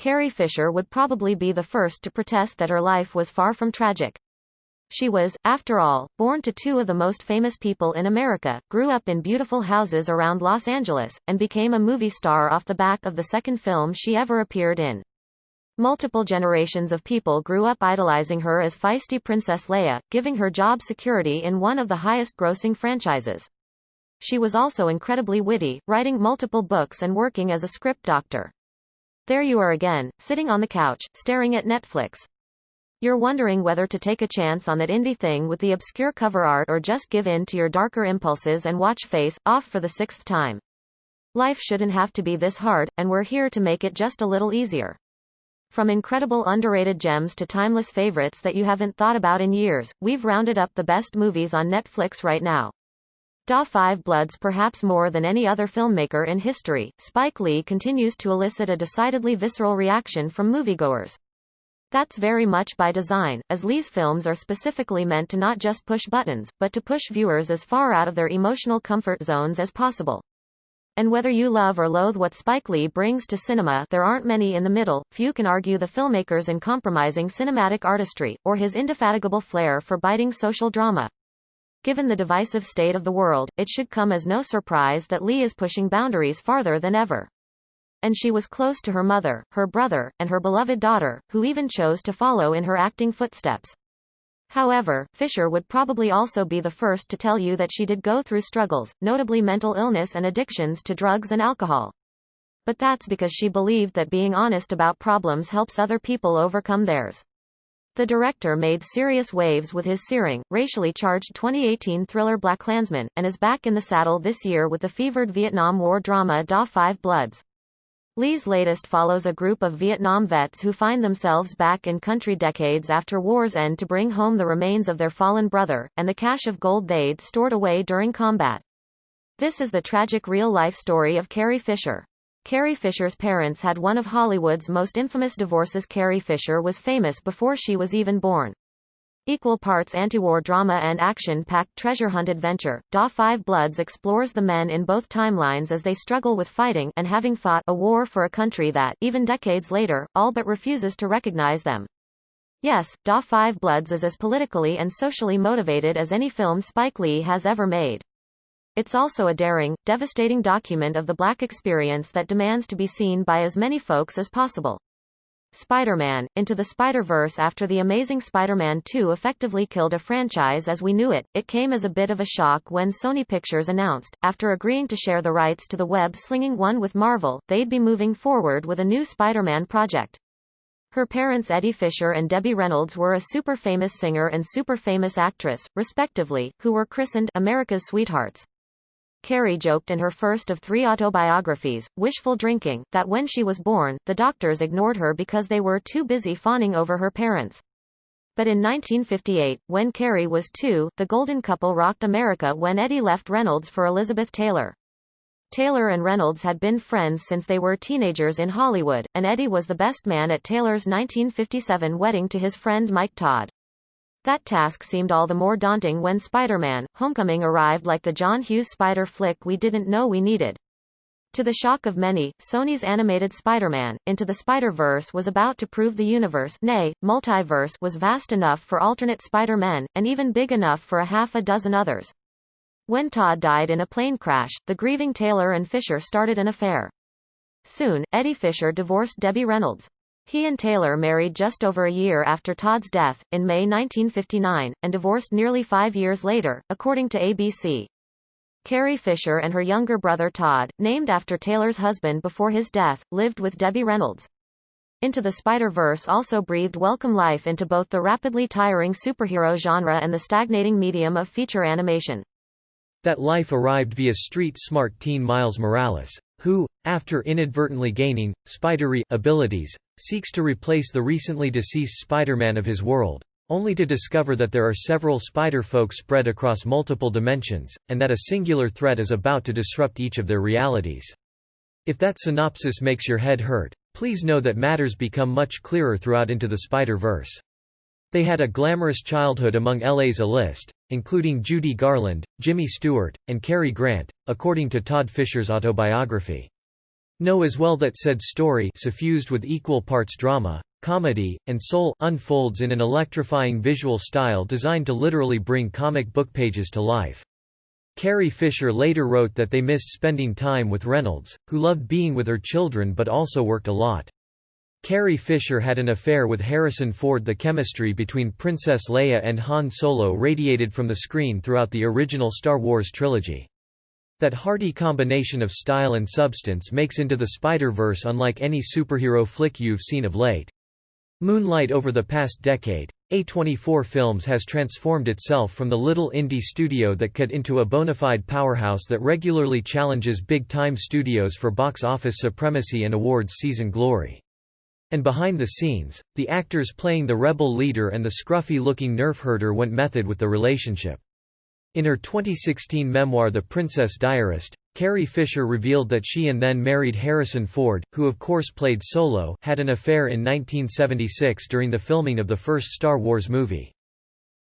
Carrie Fisher would probably be the first to protest that her life was far from tragic. She was, after all, born to two of the most famous people in America, grew up in beautiful houses around Los Angeles, and became a movie star off the back of the second film she ever appeared in. Multiple generations of people grew up idolizing her as feisty Princess Leia, giving her job security in one of the highest-grossing franchises. She was also incredibly witty, writing multiple books and working as a script doctor. There you are again, sitting on the couch, staring at Netflix. You're wondering whether to take a chance on that indie thing with the obscure cover art or just give in to your darker impulses and watch Face Off for the 6th time. Life shouldn't have to be this hard, and we're here to make it just a little easier. From incredible underrated gems to timeless favorites that you haven't thought about in years, we've rounded up the best movies on Netflix right now. Da 5 Bloods. Perhaps more than any other filmmaker in history, Spike Lee continues to elicit a decidedly visceral reaction from moviegoers. That's very much by design, as Lee's films are specifically meant to not just push buttons, but to push viewers as far out of their emotional comfort zones as possible. And whether you love or loathe what Spike Lee brings to cinema, there aren't many in the middle. Few can argue the filmmaker's uncompromising cinematic artistry, or his indefatigable flair for biting social drama. Given the divisive state of the world, it should come as no surprise that Lee is pushing boundaries farther than ever. And she was close to her mother, her brother, and her beloved daughter, who even chose to follow in her acting footsteps. However, Fisher would probably also be the first to tell you that she did go through struggles, notably mental illness and addictions to drugs and alcohol. But that's because she believed that being honest about problems helps other people overcome theirs. The director made serious waves with his searing, racially charged 2018 thriller BlacKkKlansman, and is back in the saddle this year with the fevered Vietnam War drama Da 5 Bloods. Lee's latest follows a group of Vietnam vets who find themselves back in country decades after war's end to bring home the remains of their fallen brother, and the cache of gold they'd stored away during combat. This is the tragic real-life story of Carrie Fisher. Carrie Fisher's parents had one of Hollywood's most infamous divorces. Carrie Fisher was famous before she was even born. Equal parts anti-war drama and action-packed treasure hunt adventure, Da 5 Bloods explores the men in both timelines as they struggle with fighting and having fought a war for a country that, even decades later, all but refuses to recognize them. Yes, Da 5 Bloods is as politically and socially motivated as any film Spike Lee has ever made. It's also a daring, devastating document of the Black experience that demands to be seen by as many folks as possible. Spider-Man, Into the Spider-Verse. After The Amazing Spider-Man 2 effectively killed a franchise as we knew it, it came as a bit of a shock when Sony Pictures announced, after agreeing to share the rights to the web-slinging one with Marvel, they'd be moving forward with a new Spider-Man project. Her parents Eddie Fisher and Debbie Reynolds were a super-famous singer and super-famous actress, respectively, who were christened America's Sweethearts. Carrie joked in her first of 3 autobiographies, Wishful Drinking, that when she was born, the doctors ignored her because they were too busy fawning over her parents. But in 1958, when Carrie was 2, the golden couple rocked America when Eddie left Reynolds for Elizabeth Taylor. Taylor and Reynolds had been friends since they were teenagers in Hollywood, and Eddie was the best man at Taylor's 1957 wedding to his friend Mike Todd. That task seemed all the more daunting when Spider-Man: Homecoming arrived like the John Hughes Spider flick we didn't know we needed. To the shock of many, Sony's animated Spider-Man: Into the Spider-Verse was about to prove the universe, nay, multiverse, was vast enough for alternate Spider-Men, and even big enough for a half a dozen others. When Todd died in a plane crash, the grieving Taylor and Fisher started an affair. Soon, Eddie Fisher divorced Debbie Reynolds. He and Taylor married just over a year after Todd's death, in May 1959, and divorced nearly 5 years later, according to ABC. Carrie Fisher and her younger brother Todd, named after Taylor's husband before his death, lived with Debbie Reynolds. Into the Spider-Verse also breathed welcome life into both the rapidly tiring superhero genre and the stagnating medium of feature animation. That life arrived via street-smart teen Miles Morales, who, after inadvertently gaining spidery abilities, seeks to replace the recently deceased Spider-Man of his world, only to discover that there are several spider-folk spread across multiple dimensions, and that a singular threat is about to disrupt each of their realities. If that synopsis makes your head hurt, please know that matters become much clearer throughout Into the Spider-Verse. They had a glamorous childhood among LA's A-list, including Judy Garland, Jimmy Stewart, and Cary Grant, according to Todd Fisher's autobiography. Know as well that said story, suffused with equal parts drama, comedy, and soul, unfolds in an electrifying visual style designed to literally bring comic book pages to life. Carrie Fisher later wrote that they missed spending time with Reynolds, who loved being with her children but also worked a lot. Carrie Fisher had an affair with Harrison Ford. The chemistry between Princess Leia and Han Solo radiated from the screen throughout the original Star Wars trilogy. That hearty combination of style and substance makes Into the Spider-Verse unlike any superhero flick you've seen of late. Moonlight. Over the past decade, A24 Films has transformed itself from the little indie studio that cut into a bona fide powerhouse that regularly challenges big-time studios for box office supremacy and awards season glory. And behind the scenes, the actors playing the rebel leader and the scruffy-looking nerf herder went method with the relationship. In her 2016 memoir The Princess Diarist, Carrie Fisher revealed that she and then married Harrison Ford, who of course played Solo, had an affair in 1976 during the filming of the first Star Wars movie.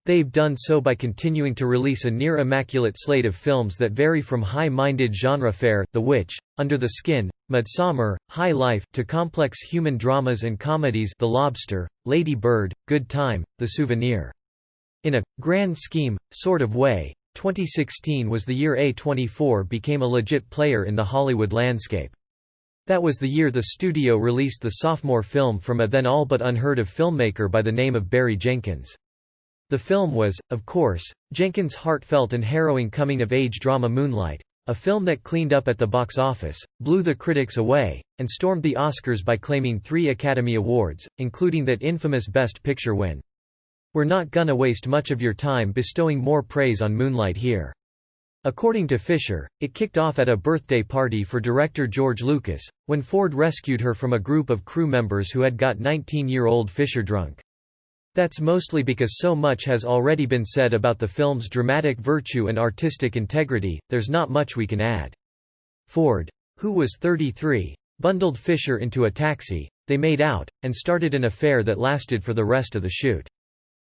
They've done so by continuing to release a near-immaculate slate of films that vary from high-minded genre fare, The Witch, Under the Skin, Midsommar, High Life, to complex human dramas and comedies The Lobster, Lady Bird, Good Time, The Souvenir. In a grand scheme, sort of way, 2016 was the year A24 became a legit player in the Hollywood landscape. That was the year the studio released the sophomore film from a then all but unheard-of filmmaker by the name of Barry Jenkins. The film was, of course, Jenkins' heartfelt and harrowing coming-of-age drama Moonlight, a film that cleaned up at the box office, blew the critics away, and stormed the Oscars by claiming 3 Academy Awards, including that infamous Best Picture win. We're not gonna waste much of your time bestowing more praise on Moonlight here. According to Fisher, it kicked off at a birthday party for director George Lucas, when Ford rescued her from a group of crew members who had got 19-year-old Fisher drunk. That's mostly because so much has already been said about the film's dramatic virtue and artistic integrity, there's not much we can add. Ford, who was 33, bundled Fisher into a taxi, they made out, and started an affair that lasted for the rest of the shoot.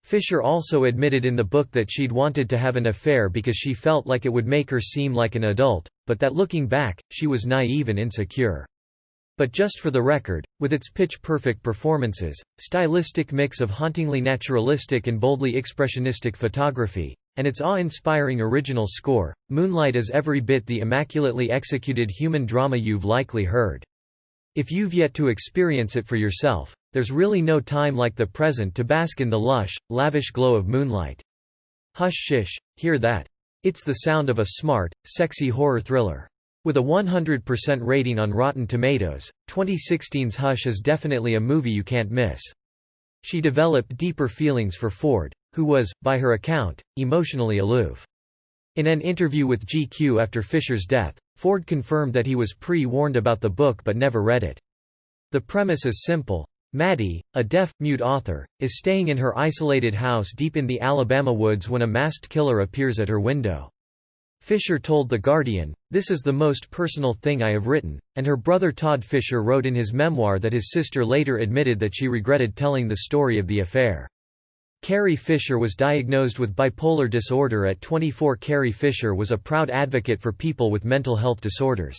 Fisher also admitted in the book that she'd wanted to have an affair because she felt like it would make her seem like an adult, but that looking back, she was naive and insecure. But just for the record, with its pitch-perfect performances, stylistic mix of hauntingly naturalistic and boldly expressionistic photography, and its awe-inspiring original score, Moonlight is every bit the immaculately executed human drama you've likely heard. If you've yet to experience it for yourself, there's really no time like the present to bask in the lush, lavish glow of Moonlight. Hush shish, hear that. It's the sound of a smart, sexy horror thriller. With a 100% rating on Rotten Tomatoes, 2016's Hush is definitely a movie you can't miss. She developed deeper feelings for Ford, who was, by her account, emotionally aloof. In an interview with GQ after Fisher's death, Ford confirmed that he was pre-warned about the book but never read it. The premise is simple. Maddie, a deaf-mute author, is staying in her isolated house deep in the Alabama woods when a masked killer appears at her window. Fisher told The Guardian, "This is the most personal thing I have written," and her brother Todd Fisher wrote in his memoir that his sister later admitted that she regretted telling the story of the affair. Carrie Fisher was diagnosed with bipolar disorder at 24. Carrie Fisher was a proud advocate for people with mental health disorders.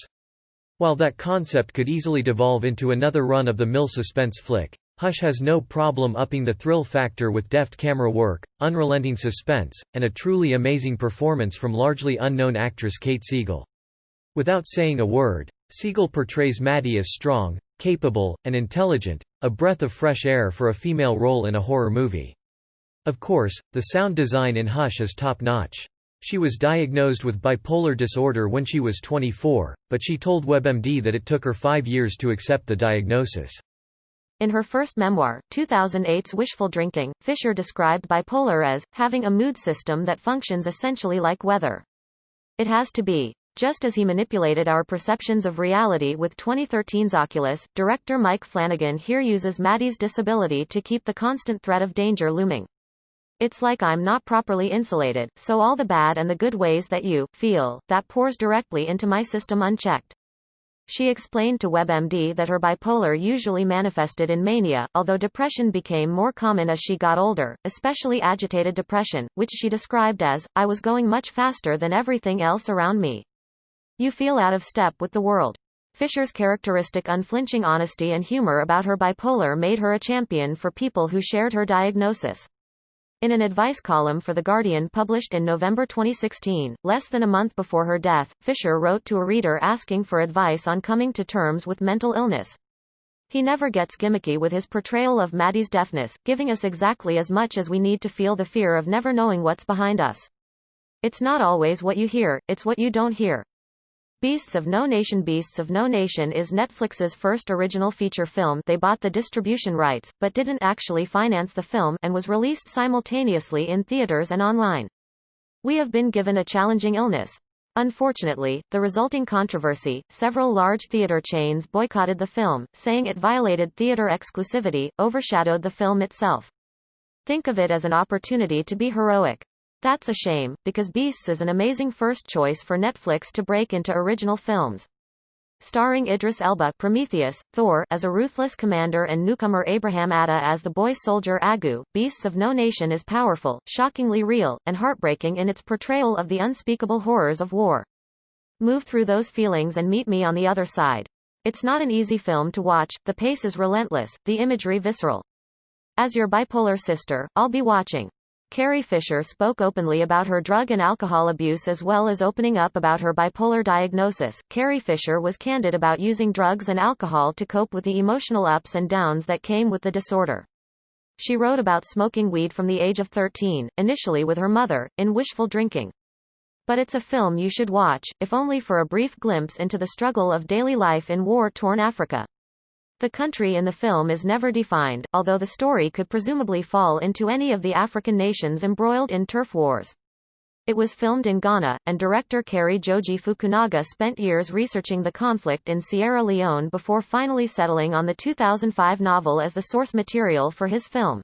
While that concept could easily devolve into another run-of-the-mill suspense flick, Hush has no problem upping the thrill factor with deft camera work, unrelenting suspense, and a truly amazing performance from largely unknown actress Kate Siegel. Without saying a word, Siegel portrays Maddie as strong, capable, and intelligent, a breath of fresh air for a female role in a horror movie. Of course, the sound design in Hush is top-notch. She was diagnosed with bipolar disorder when she was 24, but she told WebMD that it took her 5 years to accept the diagnosis. In her first memoir, 2008's Wishful Drinking, Fisher described bipolar as having a mood system that functions essentially like weather. It has to be. Just as he manipulated our perceptions of reality with 2013's Oculus, director Mike Flanagan here uses Maddie's disability to keep the constant threat of danger looming. It's like I'm not properly insulated, so all the bad and the good ways that you feel, that pours directly into my system unchecked. She explained to WebMD that her bipolar usually manifested in mania, although depression became more common as she got older, especially agitated depression, which she described as, "I was going much faster than everything else around me. You feel out of step with the world." Fisher's characteristic unflinching honesty and humor about her bipolar made her a champion for people who shared her diagnosis. In an advice column for The Guardian published in November 2016, less than a month before her death, Fisher wrote to a reader asking for advice on coming to terms with mental illness. He never gets gimmicky with his portrayal of Maddie's deafness, giving us exactly as much as we need to feel the fear of never knowing what's behind us. It's not always what you hear, it's what you don't hear. Beasts of No Nation. Beasts of No Nation is Netflix's first original feature film. They bought the distribution rights, but didn't actually finance the film, and was released simultaneously in theaters and online. We have been given a challenging illness. Unfortunately, the resulting controversy, several large theater chains boycotted the film, saying it violated theater exclusivity, overshadowed the film itself. Think of it as an opportunity to be heroic. That's a shame, because Beasts is an amazing first choice for Netflix to break into original films. Starring Idris Elba, Prometheus, Thor as a ruthless commander and newcomer Abraham Atta as the boy soldier Agu, Beasts of No Nation is powerful, shockingly real, and heartbreaking in its portrayal of the unspeakable horrors of war. Move through those feelings and meet me on the other side. It's not an easy film to watch, the pace is relentless, the imagery visceral. As your bipolar sister, I'll be watching. Carrie Fisher spoke openly about her drug and alcohol abuse as well as opening up about her bipolar diagnosis. Carrie Fisher was candid about using drugs and alcohol to cope with the emotional ups and downs that came with the disorder. She wrote about smoking weed from the age of 13, initially with her mother, in Wishful Drinking. But it's a film you should watch, if only for a brief glimpse into the struggle of daily life in war-torn Africa. The country in the film is never defined, although the story could presumably fall into any of the African nations embroiled in turf wars. It was filmed in Ghana, and director Kari Joji Fukunaga spent years researching the conflict in Sierra Leone before finally settling on the 2005 novel as the source material for his film.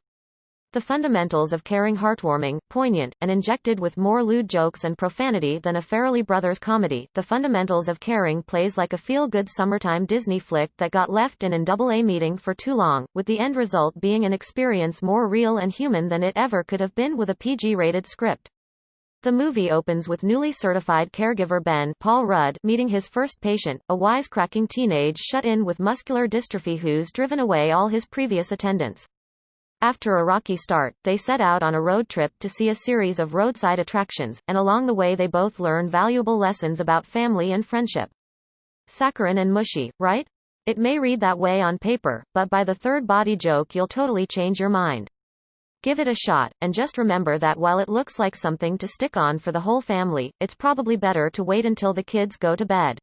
The fundamentals of caring, heartwarming, poignant, and injected with more lewd jokes and profanity than a Farrelly Brothers comedy. The fundamentals of caring plays like a feel-good summertime Disney flick that got left in an AA meeting for too long, with the end result being an experience more real and human than it ever could have been with a PG-rated script. The movie opens with newly certified caregiver Ben Paul Rudd meeting his first patient, a wisecracking teenage shut-in with muscular dystrophy who's driven away all his previous attendants. After a rocky start, they set out on a road trip to see a series of roadside attractions, and along the way they both learn valuable lessons about family and friendship. Saccharine and mushy, right? It may read that way on paper, but by the third body joke you'll totally change your mind. Give it a shot, and just remember that while it looks like something to stick on for the whole family, it's probably better to wait until the kids go to bed.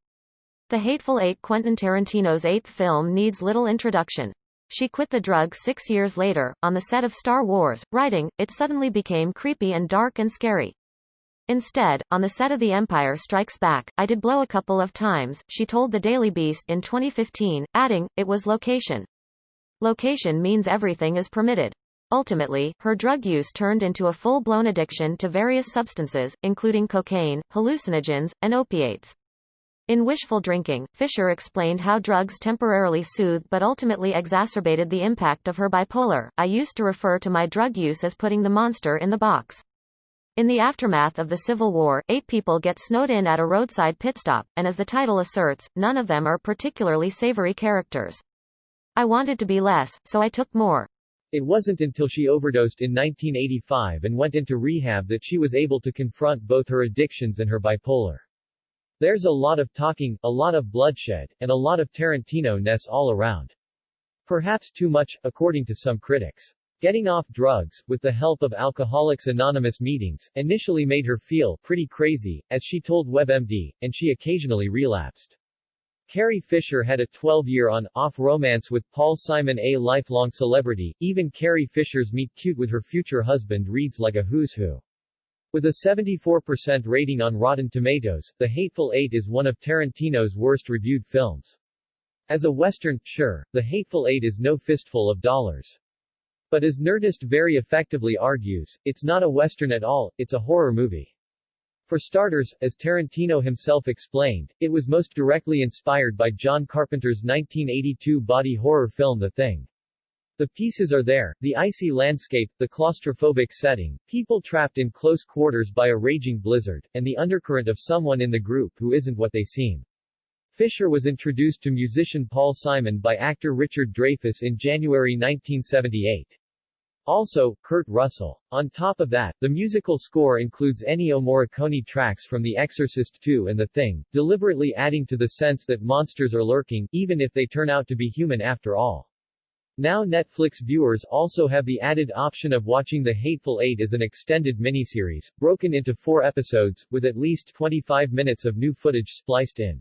The Hateful Eight. Quentin Tarantino's eighth film needs little introduction. She quit the drug 6 years later, on the set of Star Wars, writing, "It suddenly became creepy and dark and scary." Instead, on the set of The Empire Strikes Back, "I did blow a couple of times," she told the Daily Beast in 2015, adding, "It was location. Location means everything is permitted." Ultimately, her drug use turned into a full-blown addiction to various substances, including cocaine, hallucinogens, and opiates. In Wishful Drinking, Fisher explained how drugs temporarily soothed but ultimately exacerbated the impact of her bipolar. "I used to refer to my drug use as putting the monster in the box." In the aftermath of the Civil War, 8 people get snowed in at a roadside pit stop, and as the title asserts, none of them are particularly savory characters. "I wanted to be less, so I took more." It wasn't until she overdosed in 1985 and went into rehab that she was able to confront both her addictions and her bipolar. There's a lot of talking, a lot of bloodshed, and a lot of Tarantino-ness all around. Perhaps too much, according to some critics. Getting off drugs, with the help of Alcoholics Anonymous meetings, initially made her feel pretty crazy, as she told WebMD, and she occasionally relapsed. Carrie Fisher had a 12-year on-off romance with Paul Simon, a lifelong celebrity. Even Carrie Fisher's meet-cute with her future husband reads like a who's who. With a 74% rating on Rotten Tomatoes, The Hateful Eight is one of Tarantino's worst reviewed films. As a Western, sure, The Hateful Eight is no fistful of dollars. But as Nerdist very effectively argues, it's not a Western at all, it's a horror movie. For starters, as Tarantino himself explained, it was most directly inspired by John Carpenter's 1982 body horror film The Thing. The pieces are there, the icy landscape, the claustrophobic setting, people trapped in close quarters by a raging blizzard, and the undercurrent of someone in the group who isn't what they seem. Fisher was introduced to musician Paul Simon by actor Richard Dreyfuss in January 1978. Also, Kurt Russell. On top of that, the musical score includes Ennio Morricone tracks from The Exorcist II and The Thing, deliberately adding to the sense that monsters are lurking, even if they turn out to be human after all. Now Netflix viewers also have the added option of watching The Hateful Eight as an extended miniseries, broken into 4 episodes, with at least 25 minutes of new footage spliced in.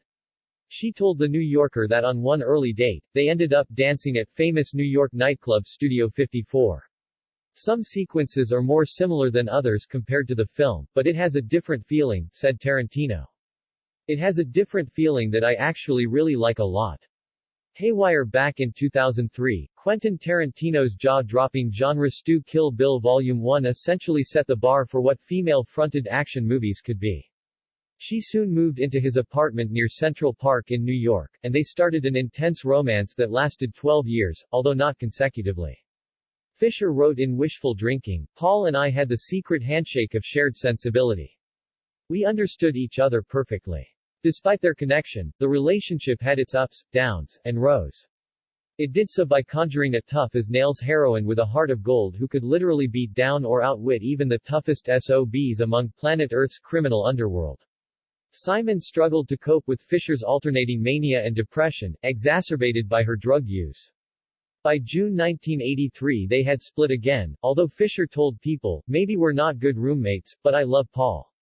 She told The New Yorker that on one early date, they ended up dancing at famous New York nightclub Studio 54. Some sequences are more similar than others compared to the film, but it has a different feeling, said Tarantino. It has a different feeling that I actually really like a lot. Haywire. Back in 2003, Quentin Tarantino's jaw-dropping genre stew Kill Bill Volume 1 essentially set the bar for what female-fronted action movies could be. She soon moved into his apartment near Central Park in New York, and they started an intense romance that lasted 12 years, although not consecutively. Fisher wrote in Wishful Drinking, "Paul and I had the secret handshake of shared sensibility. We understood each other perfectly. Despite their connection, the relationship had its ups, downs, and lows. It did so by conjuring a tough-as-nails heroine with a heart of gold who could literally beat down or outwit even the toughest SOBs among planet Earth's criminal underworld." Simon struggled to cope with Fisher's alternating mania and depression, exacerbated by her drug use. By June 1983 they had split again, although Fisher told People, "Maybe we're not good roommates, but I love Paul."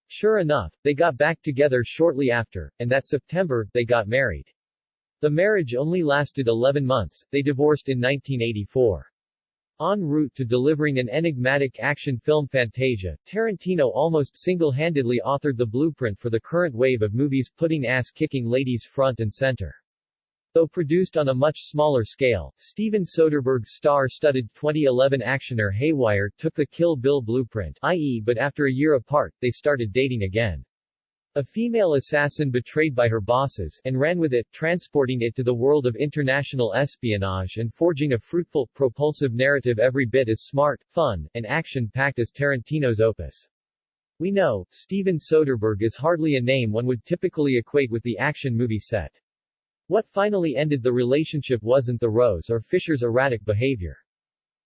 Sure enough, they got back together shortly after, and that September, they got married. The marriage only lasted 11 months, they divorced in 1984. En route to delivering an enigmatic action film Fantasia, Tarantino almost single-handedly authored the blueprint for the current wave of movies putting ass-kicking ladies front and center. Though produced on a much smaller scale, Steven Soderbergh's star-studded 2011 actioner Haywire took the Kill Bill blueprint, i.e. but after a year apart, they started dating again. A female assassin betrayed by her bosses, and ran with it, transporting it to the world of international espionage and forging a fruitful, propulsive narrative every bit as smart, fun, and action-packed as Tarantino's opus. We know, Steven Soderbergh is hardly a name one would typically equate with the action movie set. What finally ended the relationship wasn't the rose or Fisher's erratic behavior.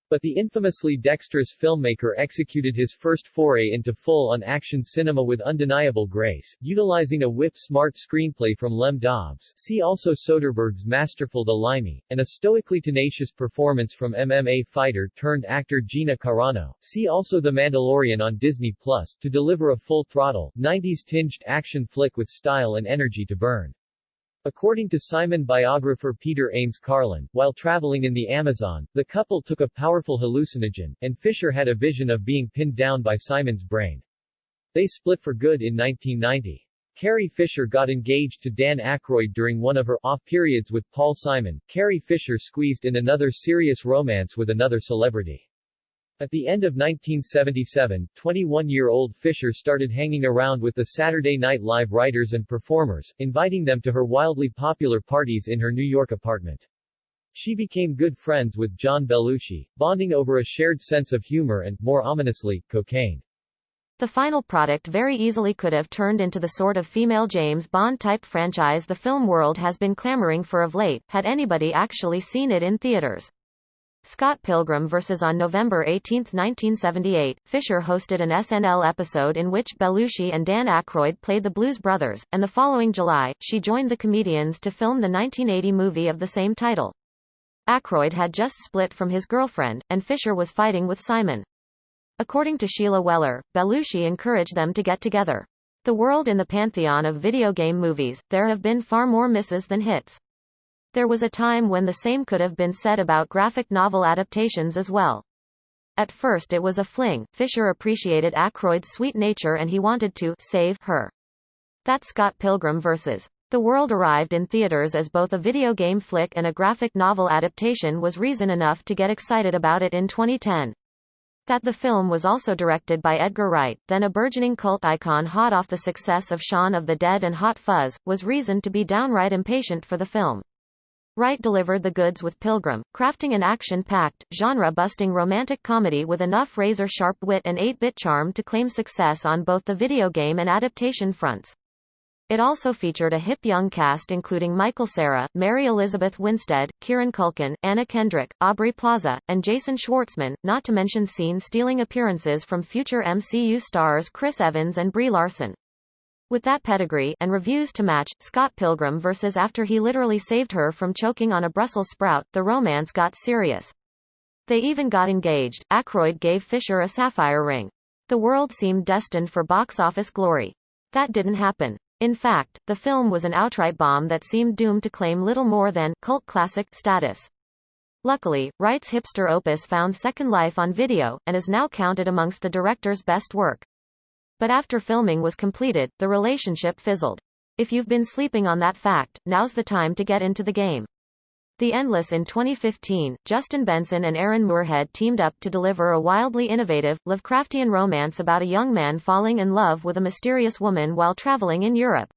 But the infamously dexterous filmmaker executed his first foray into full-on action cinema with undeniable grace, utilizing a whip-smart screenplay from Lem Dobbs, see also Soderbergh's masterful The Limey, and a stoically tenacious performance from MMA fighter-turned-actor Gina Carano, see also The Mandalorian on Disney+, to deliver a full-throttle, 90s-tinged action flick with style and energy to burn. According to Simon biographer Peter Ames Carlin, while traveling in the Amazon, the couple took a powerful hallucinogen, and Fisher had a vision of being pinned down by Simon's brain. They split for good in 1990. Carrie Fisher got engaged to Dan Aykroyd during one of her off periods with Paul Simon. Carrie Fisher squeezed in another serious romance with another celebrity. At the end of 1977, 21-year-old Fisher started hanging around with the Saturday Night Live writers and performers, inviting them to her wildly popular parties in her New York apartment. She became good friends with John Belushi, bonding over a shared sense of humor and, more ominously, cocaine. The final product very easily could have turned into the sort of female James Bond-type franchise the film world has been clamoring for of late, had anybody actually seen it in theaters. Scott Pilgrim vs. On November 18, 1978, Fisher hosted an SNL episode in which Belushi and Dan Aykroyd played the Blues Brothers, and the following July, she joined the comedians to film the 1980 movie of the same title. Aykroyd had just split from his girlfriend, and Fisher was fighting with Simon. According to Sheila Weller, Belushi encouraged them to get together. The world in the pantheon of video game movies, there have been far more misses than hits. There was a time when the same could have been said about graphic novel adaptations as well. At first it was a fling, Fisher appreciated Aykroyd's sweet nature and he wanted to save her. That Scott Pilgrim vs. The World arrived in theaters as both a video game flick and a graphic novel adaptation was reason enough to get excited about it in 2010. That the film was also directed by Edgar Wright, then a burgeoning cult icon hot off the success of Shaun of the Dead and Hot Fuzz, was reason to be downright impatient for the film. Wright delivered the goods with Pilgrim, crafting an action-packed, genre-busting romantic comedy with enough razor-sharp wit and 8-bit charm to claim success on both the video game and adaptation fronts. It also featured a hip young cast including Michael Cera, Mary Elizabeth Winstead, Kieran Culkin, Anna Kendrick, Aubrey Plaza, and Jason Schwartzman, not to mention scene-stealing appearances from future MCU stars Chris Evans and Brie Larson. With that pedigree, and reviews to match, Scott Pilgrim vs. after he literally saved her from choking on a Brussels sprout, the romance got serious. They even got engaged. Aykroyd gave Fisher a sapphire ring. The world seemed destined for box office glory. That didn't happen. In fact, the film was an outright bomb that seemed doomed to claim little more than cult classic status. Luckily, Wright's hipster opus found second life on video, and is now counted amongst the director's best work. But after filming was completed, the relationship fizzled. If you've been sleeping on that fact, now's the time to get into the game. The Endless in 2015, Justin Benson and Aaron Moorhead teamed up to deliver a wildly innovative, Lovecraftian romance about a young man falling in love with a mysterious woman while traveling in Europe.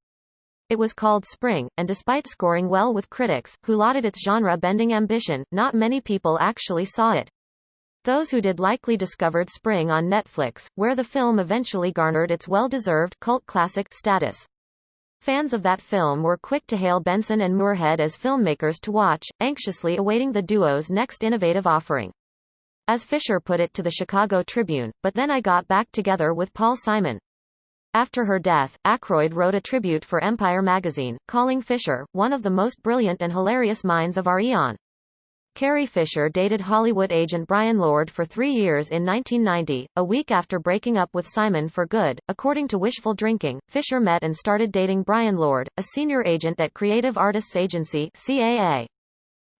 It was called Spring, and despite scoring well with critics, who lauded its genre-bending ambition, not many people actually saw it. Those who did likely discovered Spring on Netflix, where the film eventually garnered its well-deserved cult classic status. Fans of that film were quick to hail Benson and Moorhead as filmmakers to watch, anxiously awaiting the duo's next innovative offering. As Fisher put it to the Chicago Tribune, "But then I got back together with Paul Simon." After her death, Aykroyd wrote a tribute for Empire magazine, calling Fisher one of the most brilliant and hilarious minds of our eon. Carrie Fisher dated Hollywood agent Brian Lord for 3 years in 1990, a week after breaking up with Simon for good. According to Wishful Drinking, Fisher met and started dating Brian Lord, a senior agent at Creative Artists Agency (CAA).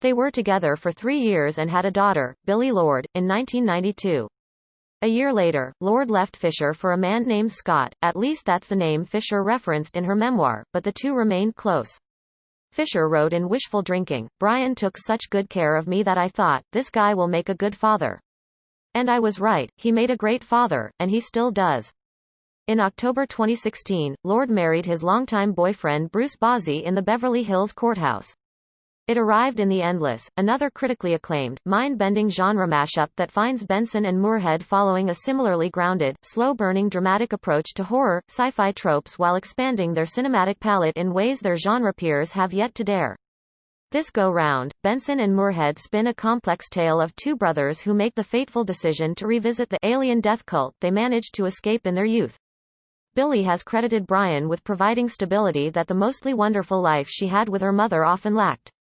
They were together for 3 years and had a daughter, Billie Lord, in 1992. A year later, Lord left Fisher for a man named Scott, at least that's the name Fisher referenced in her memoir, but the two remained close. Fisher wrote in Wishful Drinking, "Brian took such good care of me that I thought, this guy will make a good father. And I was right, he made a great father, and he still does." In October 2016, Lord married his longtime boyfriend Bruce Bozzi in the Beverly Hills courthouse. It arrived in The Endless, another critically acclaimed, mind-bending genre mashup that finds Benson and Moorhead following a similarly grounded, slow-burning dramatic approach to horror, sci-fi tropes while expanding their cinematic palette in ways their genre peers have yet to dare. This go-round, Benson and Moorhead spin a complex tale of two brothers who make the fateful decision to revisit the alien death cult they managed to escape in their youth. Billie has credited Brian with providing stability that the mostly wonderful life she had with her mother often lacked.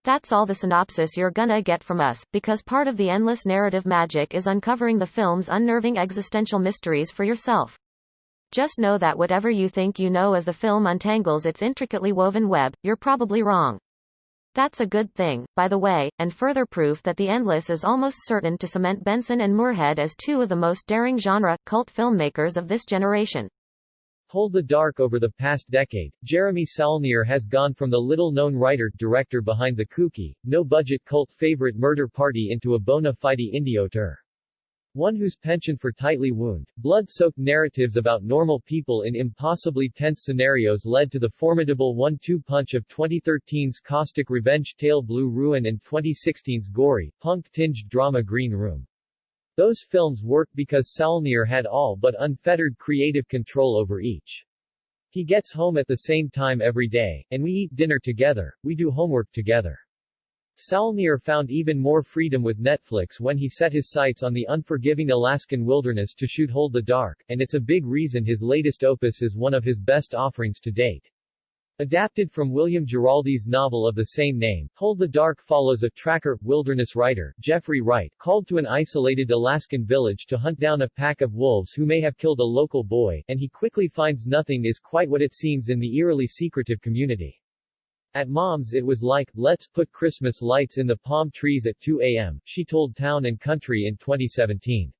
That's all the synopsis you're gonna get from us, because part of the Endless narrative magic is uncovering the film's unnerving existential mysteries for yourself. Just know that whatever you think you know as the film untangles its intricately woven web, you're probably wrong. That's a good thing, by the way, and further proof that The Endless is almost certain to cement Benson and Moorhead as two of the most daring genre, cult filmmakers of this generation. Hold the Dark. Over the past decade, Jeremy Saulnier has gone from the little-known writer-director behind the kooky, no-budget cult favorite Murder Party into a bona fide indie auteur. One whose penchant for tightly wound, blood-soaked narratives about normal people in impossibly tense scenarios led to the formidable 1-2 punch of 2013's caustic revenge tale Blue Ruin and 2016's gory, punk-tinged drama Green Room. Those films worked because Saulnier had all but unfettered creative control over each. He gets home at the same time every day, and we eat dinner together, we do homework together. Saulnier found even more freedom with Netflix when he set his sights on the unforgiving Alaskan wilderness to shoot Hold the Dark, and it's a big reason his latest opus is one of his best offerings to date. Adapted from William Giraldi's novel of the same name, Hold the Dark follows a tracker, wilderness writer, Jeffrey Wright, called to an isolated Alaskan village to hunt down a pack of wolves who may have killed a local boy, and he quickly finds nothing is quite what it seems in the eerily secretive community. At Mom's it was like, let's put Christmas lights in the palm trees at 2 a.m., she told Town and Country in 2017.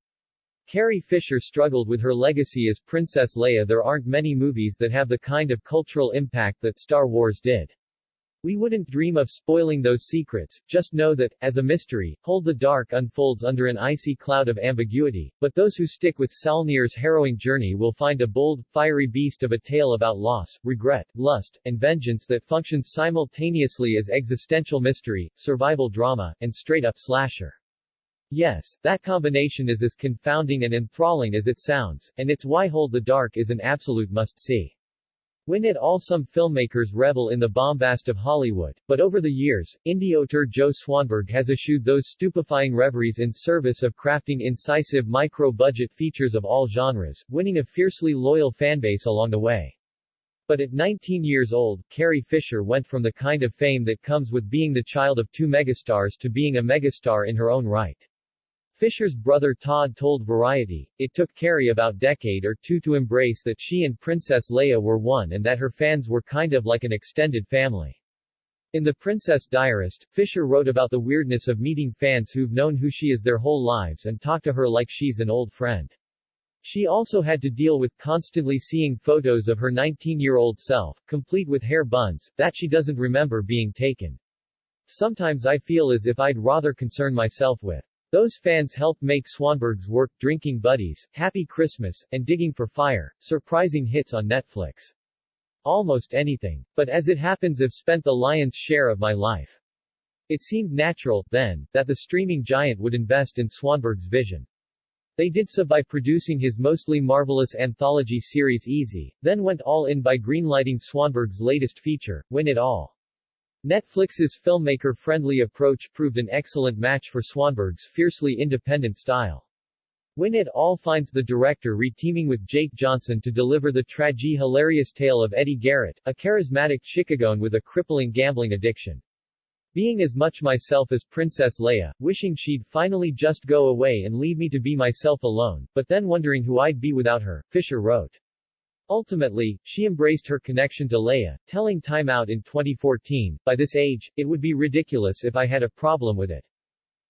Carrie Fisher struggled with her legacy as Princess Leia. There aren't many movies that have the kind of cultural impact that Star Wars did. We wouldn't dream of spoiling those secrets, just know that, as a mystery, Hold the Dark unfolds under an icy cloud of ambiguity, but those who stick with Saulnier's harrowing journey will find a bold, fiery beast of a tale about loss, regret, lust, and vengeance that functions simultaneously as existential mystery, survival drama, and straight-up slasher. Yes, that combination is as confounding and enthralling as it sounds, and it's why Hold the Dark is an absolute must-see. When it all some filmmakers revel in the bombast of Hollywood, but over the years, indie auteur Joe Swanberg has eschewed those stupefying reveries in service of crafting incisive micro-budget features of all genres, winning a fiercely loyal fanbase along the way. But at 19 years old, Carrie Fisher went from the kind of fame that comes with being the child of two megastars to being a megastar in her own right. Fisher's brother Todd told Variety, "It took Carrie about decade or two to embrace that she and Princess Leia were one and that her fans were kind of like an extended family." In The Princess Diarist, Fisher wrote about the weirdness of meeting fans who've known who she is their whole lives and talk to her like she's an old friend. She also had to deal with constantly seeing photos of her 19-year-old self, complete with hair buns, that she doesn't remember being taken. "Sometimes I feel as if I'd rather concern myself with those fans helped make Swanberg's work Drinking Buddies, Happy Christmas, and Digging for Fire, surprising hits on Netflix. Almost anything. But as it happens I've spent the lion's share of my life." It seemed natural, then, that the streaming giant would invest in Swanberg's vision. They did so by producing his mostly marvelous anthology series Easy, then went all in by greenlighting Swanberg's latest feature, Win It All. Netflix's filmmaker-friendly approach proved an excellent match for Swanberg's fiercely independent style. Win It All finds the director re-teaming with Jake Johnson to deliver the hilarious tale of Eddie Garrett, a charismatic Chicagoan with a crippling gambling addiction. "Being as much myself as Princess Leia, wishing she'd finally just go away and leave me to be myself alone, but then wondering who I'd be without her," Fisher wrote. Ultimately, she embraced her connection to Leia, telling Time Out in 2014, "By this age, it would be ridiculous if I had a problem with it."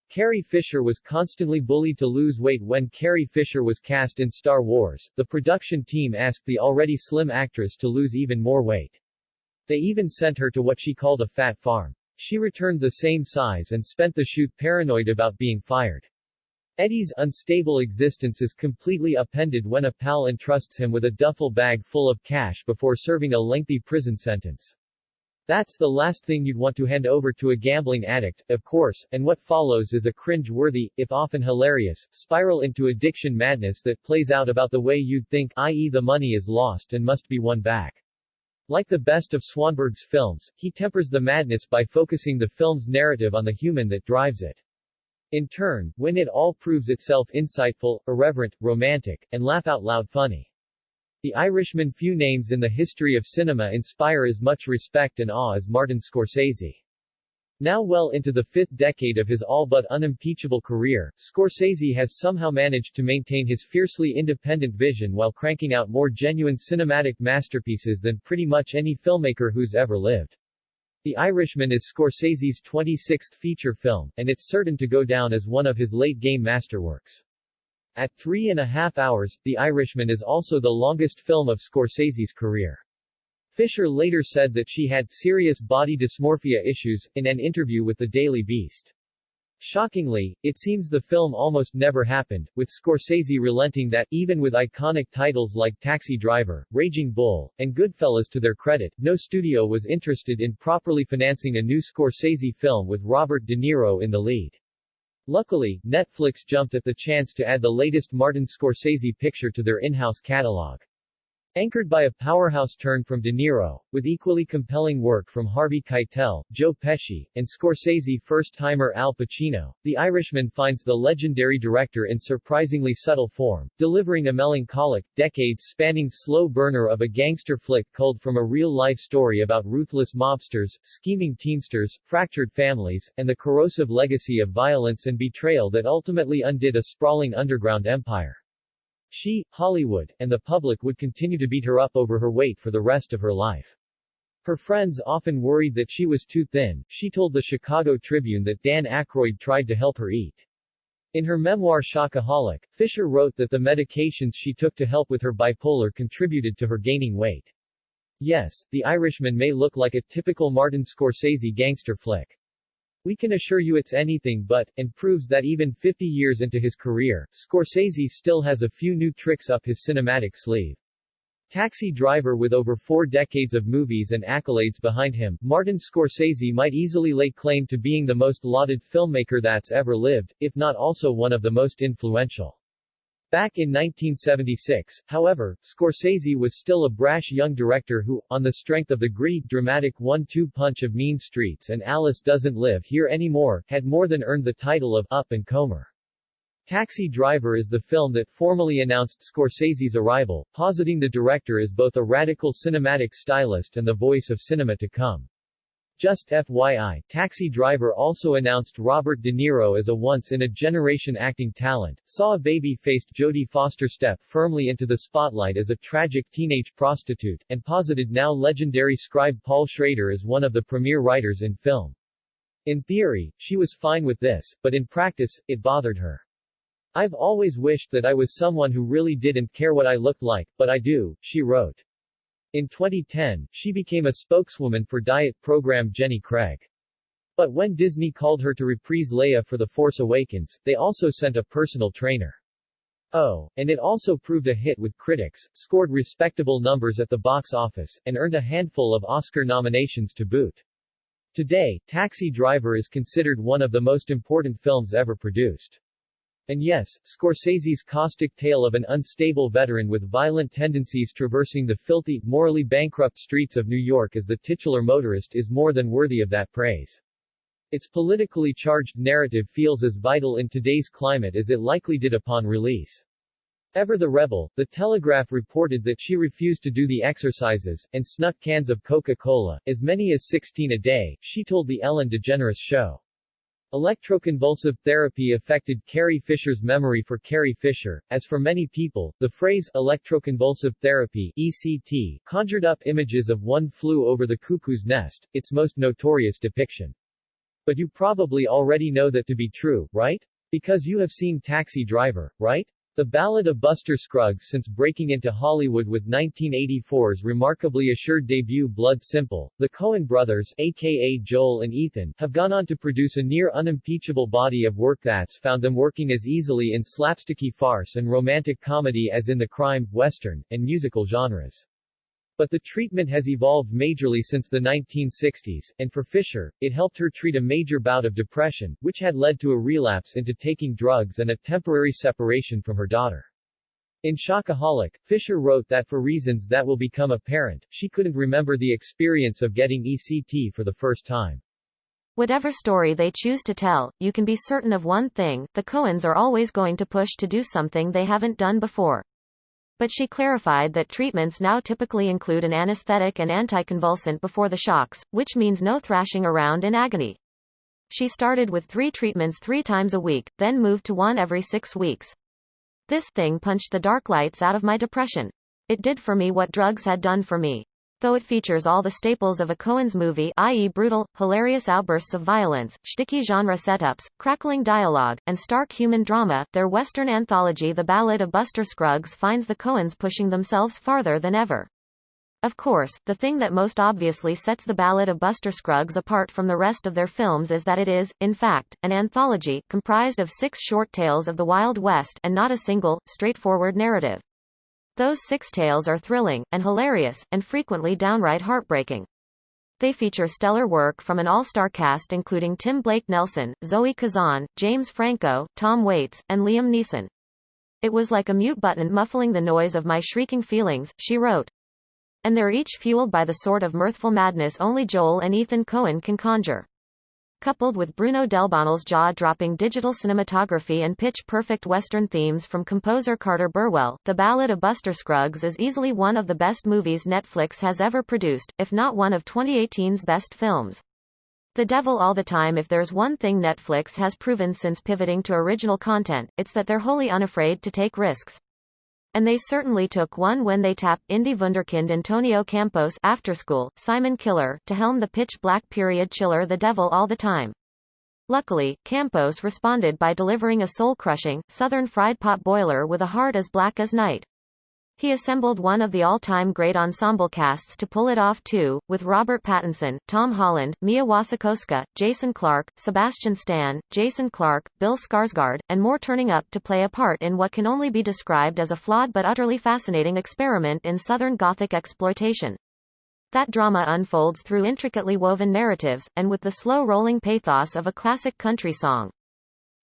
Carrie Fisher was constantly bullied to lose weight. When Carrie Fisher was cast in Star Wars, the production team asked the already slim actress to lose even more weight. They even sent her to what she called a fat farm. She returned the same size and spent the shoot paranoid about being fired. Eddie's unstable existence is completely upended when a pal entrusts him with a duffel bag full of cash before serving a lengthy prison sentence. That's the last thing you'd want to hand over to a gambling addict, of course, and what follows is a cringe-worthy, if often hilarious, spiral into addiction madness that plays out about the way you'd think, i.e. the money is lost and must be won back. Like the best of Swanberg's films, he tempers the madness by focusing the film's narrative on the human that drives it. In turn, Win It All proves itself insightful, irreverent, romantic, and laugh-out-loud funny. The Irishman. Few names in the history of cinema inspire as much respect and awe as Martin Scorsese. Now well into the fifth decade of his all but unimpeachable career, Scorsese has somehow managed to maintain his fiercely independent vision while cranking out more genuine cinematic masterpieces than pretty much any filmmaker who's ever lived. The Irishman is Scorsese's 26th feature film, and it's certain to go down as one of his late-game masterworks. At 3.5 hours, The Irishman is also the longest film of Scorsese's career. Fisher later said that she had serious body dysmorphia issues, in an interview with the Daily Beast. Shockingly, it seems the film almost never happened, with Scorsese relenting that, even with iconic titles like Taxi Driver, Raging Bull, and Goodfellas to their credit, no studio was interested in properly financing a new Scorsese film with Robert De Niro in the lead. Luckily, Netflix jumped at the chance to add the latest Martin Scorsese picture to their in-house catalog. Anchored by a powerhouse turn from De Niro, with equally compelling work from Harvey Keitel, Joe Pesci, and Scorsese first-timer Al Pacino, The Irishman finds the legendary director in surprisingly subtle form, delivering a melancholic, decades-spanning slow burner of a gangster flick culled from a real-life story about ruthless mobsters, scheming teamsters, fractured families, and the corrosive legacy of violence and betrayal that ultimately undid a sprawling underground empire. She, Hollywood, and the public would continue to beat her up over her weight for the rest of her life. Her friends often worried that she was too thin. She told the Chicago Tribune that Dan Aykroyd tried to help her eat. In her memoir Shockaholic, Fisher wrote that the medications she took to help with her bipolar contributed to her gaining weight. Yes, The Irishman may look like a typical Martin Scorsese gangster flick. We can assure you it's anything but, and proves that even 50 years into his career, Scorsese still has a few new tricks up his cinematic sleeve. Taxi Driver. With over 4 decades of movies and accolades behind him, Martin Scorsese might easily lay claim to being the most lauded filmmaker that's ever lived, if not also one of the most influential. Back in 1976, however, Scorsese was still a brash young director who, on the strength of the gritty, dramatic one-two punch of Mean Streets and Alice Doesn't Live Here Anymore, had more than earned the title of up-and-comer. Taxi Driver is the film that formally announced Scorsese's arrival, positing the director as both a radical cinematic stylist and the voice of cinema to come. Just FYI, Taxi Driver also announced Robert De Niro as a once-in-a-generation acting talent, saw a baby-faced Jodie Foster step firmly into the spotlight as a tragic teenage prostitute, and posited now legendary scribe Paul Schrader as one of the premier writers in film. In theory, she was fine with this, but in practice, it bothered her. "I've always wished that I was someone who really didn't care what I looked like, but I do," she wrote. In 2010, she became a spokeswoman for diet program Jenny Craig. But when Disney called her to reprise Leia for The Force Awakens, they also sent a personal trainer. Oh, and it also proved a hit with critics, scored respectable numbers at the box office, and earned a handful of Oscar nominations to boot. Today, Taxi Driver is considered one of the most important films ever produced. And yes, Scorsese's caustic tale of an unstable veteran with violent tendencies traversing the filthy, morally bankrupt streets of New York as the titular motorist is more than worthy of that praise. Its politically charged narrative feels as vital in today's climate as it likely did upon release. Ever the rebel, The Telegraph reported that she refused to do the exercises, and snuck cans of Coca-Cola, as many as 16 a day, she told the Ellen DeGeneres show. Electroconvulsive therapy affected Carrie Fisher's memory. For Carrie Fisher, as for many people, the phrase electroconvulsive therapy (ECT) conjured up images of One Flew Over the Cuckoo's Nest, its most notorious depiction. But you probably already know that to be true, right? Because you have seen Taxi Driver, right? The Ballad of Buster Scruggs. Since breaking into Hollywood with 1984's remarkably assured debut Blood Simple, the Coen brothers, aka Joel and Ethan, have gone on to produce a near unimpeachable body of work that's found them working as easily in slapsticky farce and romantic comedy as in the crime, western, and musical genres. But the treatment has evolved majorly since the 1960s, and for Fisher, it helped her treat a major bout of depression, which had led to a relapse into taking drugs and a temporary separation from her daughter. In Shockaholic, Fisher wrote that for reasons that will become apparent, she couldn't remember the experience of getting ECT for the first time. Whatever story they choose to tell, you can be certain of one thing: the Coens are always going to push to do something they haven't done before. But she clarified that treatments now typically include an anesthetic and anticonvulsant before the shocks, which means no thrashing around in agony. She started with 3 treatments 3 times a week, then moved to 1 every 6 weeks. This thing punched the dark lights out of my depression. It did for me what drugs had done for me. Though it features all the staples of a Coen's movie, i.e. brutal, hilarious outbursts of violence, shticky genre setups, crackling dialogue, and stark human drama, their Western anthology The Ballad of Buster Scruggs finds the Coens pushing themselves farther than ever. Of course, the thing that most obviously sets The Ballad of Buster Scruggs apart from the rest of their films is that it is, in fact, an anthology, comprised of 6 short tales of the Wild West, and not a single, straightforward narrative. Those 6 tales are thrilling, and hilarious, and frequently downright heartbreaking. They feature stellar work from an all-star cast including Tim Blake Nelson, Zoe Kazan, James Franco, Tom Waits, and Liam Neeson. It was like a mute button muffling the noise of my shrieking feelings, she wrote. And they're each fueled by the sort of mirthful madness only Joel and Ethan Coen can conjure. Coupled with Bruno Delbonnel's jaw-dropping digital cinematography and pitch-perfect Western themes from composer Carter Burwell, The Ballad of Buster Scruggs is easily one of the best movies Netflix has ever produced, if not one of 2018's best films. The devil all the time. If there's one thing Netflix has proven since pivoting to original content, it's that they're wholly unafraid to take risks. And they certainly took one when they tapped indie wunderkind Antonio Campos Afterschool, Simon Killer, to helm the pitch-black period chiller The Devil All the Time. Luckily, Campos responded by delivering a soul-crushing, southern fried pot boiler with a heart as black as night. He assembled one of the all-time great ensemble casts to pull it off too, with Robert Pattinson, Tom Holland, Mia Wasikowska, Jason Clarke, Sebastian Stan, Jason Clarke, Bill Skarsgård, and more turning up to play a part in what can only be described as a flawed but utterly fascinating experiment in Southern Gothic exploitation. That drama unfolds through intricately woven narratives, and with the slow-rolling pathos of a classic country song.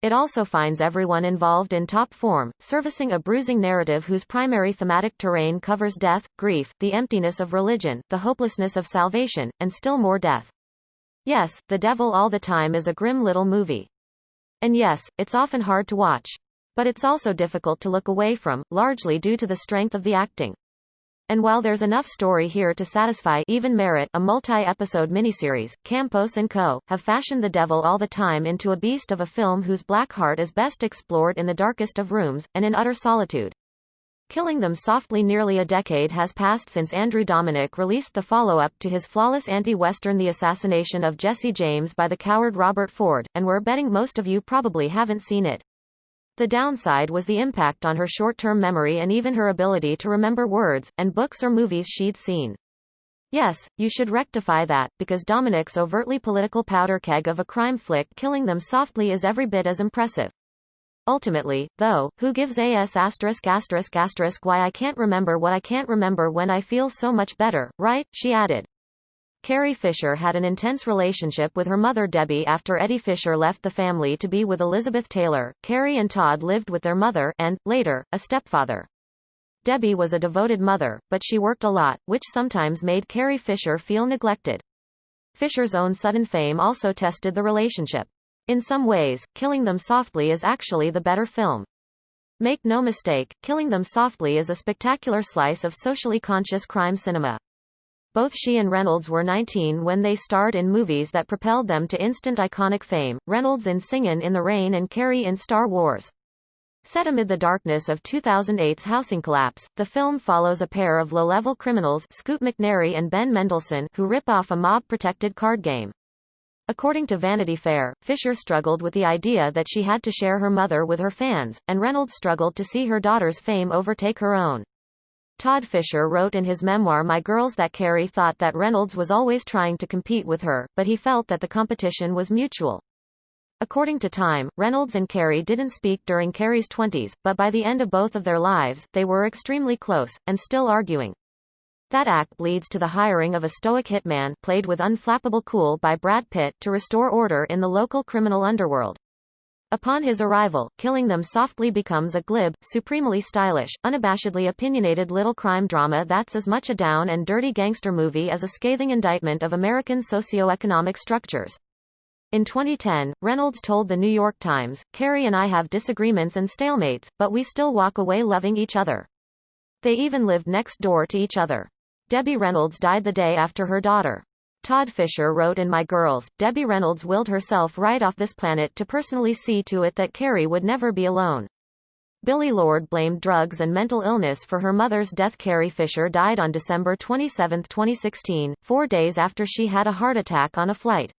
It also finds everyone involved in top form, servicing a bruising narrative whose primary thematic terrain covers death, grief, the emptiness of religion, the hopelessness of salvation, and still more death. Yes, The Devil All the Time is a grim little movie. And yes, it's often hard to watch. But it's also difficult to look away from, largely due to the strength of the acting. And while there's enough story here to satisfy even merit a multi-episode miniseries, Campos and Co. have fashioned The Devil All the Time into a beast of a film whose black heart is best explored in the darkest of rooms, and in utter solitude. Killing Them Softly. Nearly a decade has passed since Andrew Dominik released the follow-up to his flawless anti-western The Assassination of Jesse James by the coward Robert Ford, and we're betting most of you probably haven't seen it. The downside was the impact on her short-term memory and even her ability to remember words, and books or movies she'd seen. Yes, you should rectify that, because Dominik's overtly political powder keg of a crime flick Killing Them Softly is every bit as impressive. Ultimately, though, who gives why I can't remember what I can't remember when I feel so much better, right? She added. Carrie Fisher had an intense relationship with her mother Debbie after Eddie Fisher left the family to be with Elizabeth Taylor. Carrie and Todd lived with their mother, and, later, a stepfather. Debbie was a devoted mother, but she worked a lot, which sometimes made Carrie Fisher feel neglected. Fisher's own sudden fame also tested the relationship. In some ways, Killing Them Softly is actually the better film. Make no mistake, Killing Them Softly is a spectacular slice of socially conscious crime cinema. Both she and Reynolds were 19 when they starred in movies that propelled them to instant iconic fame, Reynolds in Singin' in the Rain and Carrie in Star Wars. Set amid the darkness of 2008's housing collapse, the film follows a pair of low-level criminals, Scoot McNairy and Ben Mendelsohn, who rip off a mob-protected card game. According to Vanity Fair, Fisher struggled with the idea that she had to share her mother with her fans, and Reynolds struggled to see her daughter's fame overtake her own. Todd Fisher wrote in his memoir My Girls that Carrie thought that Reynolds was always trying to compete with her, but he felt that the competition was mutual. According to Time, Reynolds and Carrie didn't speak during Carrie's 20s, but by the end of both of their lives, they were extremely close, and still arguing. That act leads to the hiring of a stoic hitman, played with unflappable cool by Brad Pitt, to restore order in the local criminal underworld. Upon his arrival, Killing Them Softly becomes a glib, supremely stylish, unabashedly opinionated little crime drama that's as much a down and dirty gangster movie as a scathing indictment of American socio-economic structures. In 2010, Reynolds told The New York Times, Carrie and I have disagreements and stalemates, but we still walk away loving each other. They even lived next door to each other. Debbie Reynolds died the day after her daughter. Todd Fisher wrote in My Girls, Debbie Reynolds willed herself right off this planet to personally see to it that Carrie would never be alone. Billie Lourd blamed drugs and mental illness for her mother's death. Carrie Fisher died on December 27, 2016, 4 days after she had a heart attack on a flight.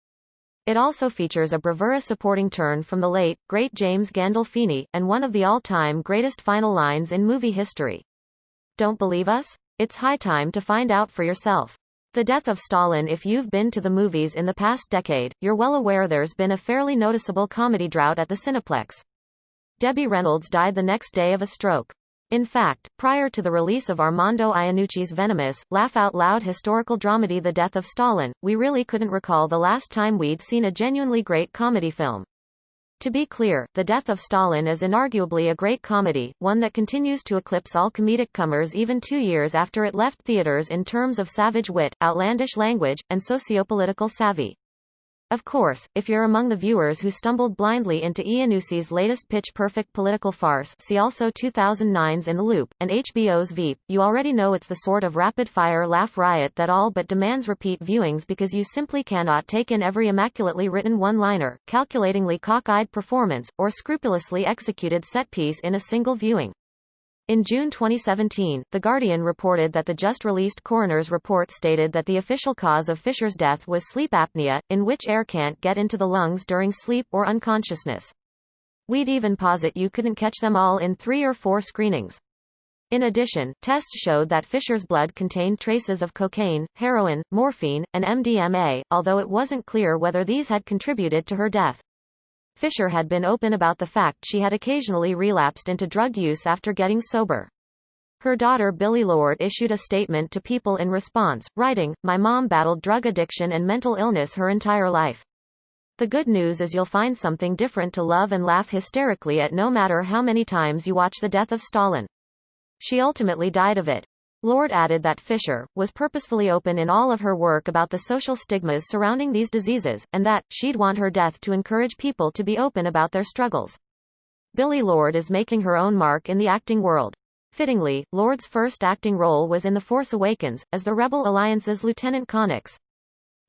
It also features a bravura supporting turn from the late, great James Gandolfini, and one of the all-time greatest final lines in movie history. Don't believe us? It's high time to find out for yourself. The Death of Stalin. If you've been to the movies in the past decade, you're well aware there's been a fairly noticeable comedy drought at the Cineplex. Debbie Reynolds died the next day of a stroke. In fact, prior to the release of Armando Iannucci's venomous, laugh-out-loud historical dramedy The Death of Stalin, we really couldn't recall the last time we'd seen a genuinely great comedy film. To be clear, The Death of Stalin is inarguably a great comedy, one that continues to eclipse all comedic comers even 2 years after it left theaters in terms of savage wit, outlandish language, and socio-political savvy. Of course, if you're among the viewers who stumbled blindly into Iannucci's latest pitch-perfect political farce, see also 2009's In the Loop, and HBO's Veep, you already know it's the sort of rapid-fire laugh riot that all but demands repeat viewings because you simply cannot take in every immaculately written one-liner, calculatingly cockeyed performance, or scrupulously executed set-piece in a single viewing. In June 2017, The Guardian reported that the just-released coroner's report stated that the official cause of Fisher's death was sleep apnea, in which air can't get into the lungs during sleep or unconsciousness. We'd even posit you couldn't catch them all in 3 or 4 screenings. In addition, tests showed that Fisher's blood contained traces of cocaine, heroin, morphine, and MDMA, although it wasn't clear whether these had contributed to her death. Fisher had been open about the fact she had occasionally relapsed into drug use after getting sober. Her daughter Billie Lourd issued a statement to People in response, writing, "My mom battled drug addiction and mental illness her entire life. The good news is you'll find something different to love and laugh hysterically at no matter how many times you watch The Death of Stalin. She ultimately died of it. Lord added that Fisher was purposefully open in all of her work about the social stigmas surrounding these diseases, and that she'd want her death to encourage people to be open about their struggles. Billie Lourd is making her own mark in the acting world. Fittingly, Lourd's first acting role was in The Force Awakens, as the Rebel Alliance's Lieutenant Connix.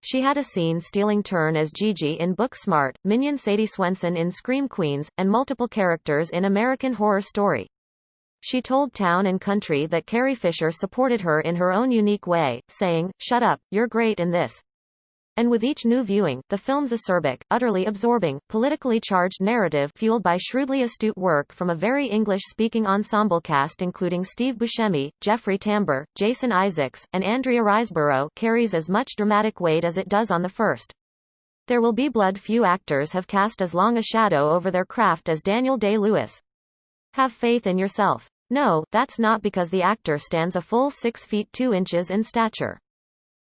She had a scene-stealing turn as Gigi in Booksmart, minion Sadie Swenson in Scream Queens, and multiple characters in American Horror Story. She told Town and Country that Carrie Fisher supported her in her own unique way, saying, "Shut up, you're great in this." And with each new viewing, the film's acerbic, utterly absorbing, politically charged narrative fueled by shrewdly astute work from a very English-speaking ensemble cast including Steve Buscemi, Jeffrey Tambor, Jason Isaacs, and Andrea Riseborough carries as much dramatic weight as it does on the first. There Will Be Blood. Few actors have cast as long a shadow over their craft as Daniel Day-Lewis. Have faith in yourself. No, that's not because the actor stands a full 6 feet 2 inches in stature.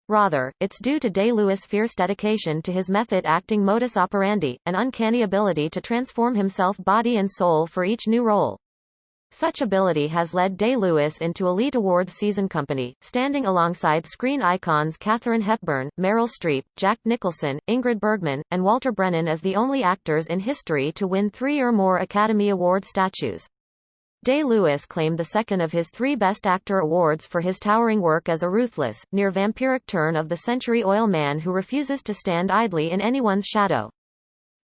Rather, it's due to Day-Lewis' fierce dedication to his method acting modus operandi, an uncanny ability to transform himself body and soul for each new role. Such ability has led Day-Lewis into elite award season company, standing alongside screen icons Katharine Hepburn, Meryl Streep, Jack Nicholson, Ingrid Bergman, and Walter Brennan as the only actors in history to win 3 or more Academy Award statues. Day-Lewis claimed the second of his 3 Best Actor awards for his towering work as a ruthless, near-vampiric turn-of-the-century oil man who refuses to stand idly in anyone's shadow.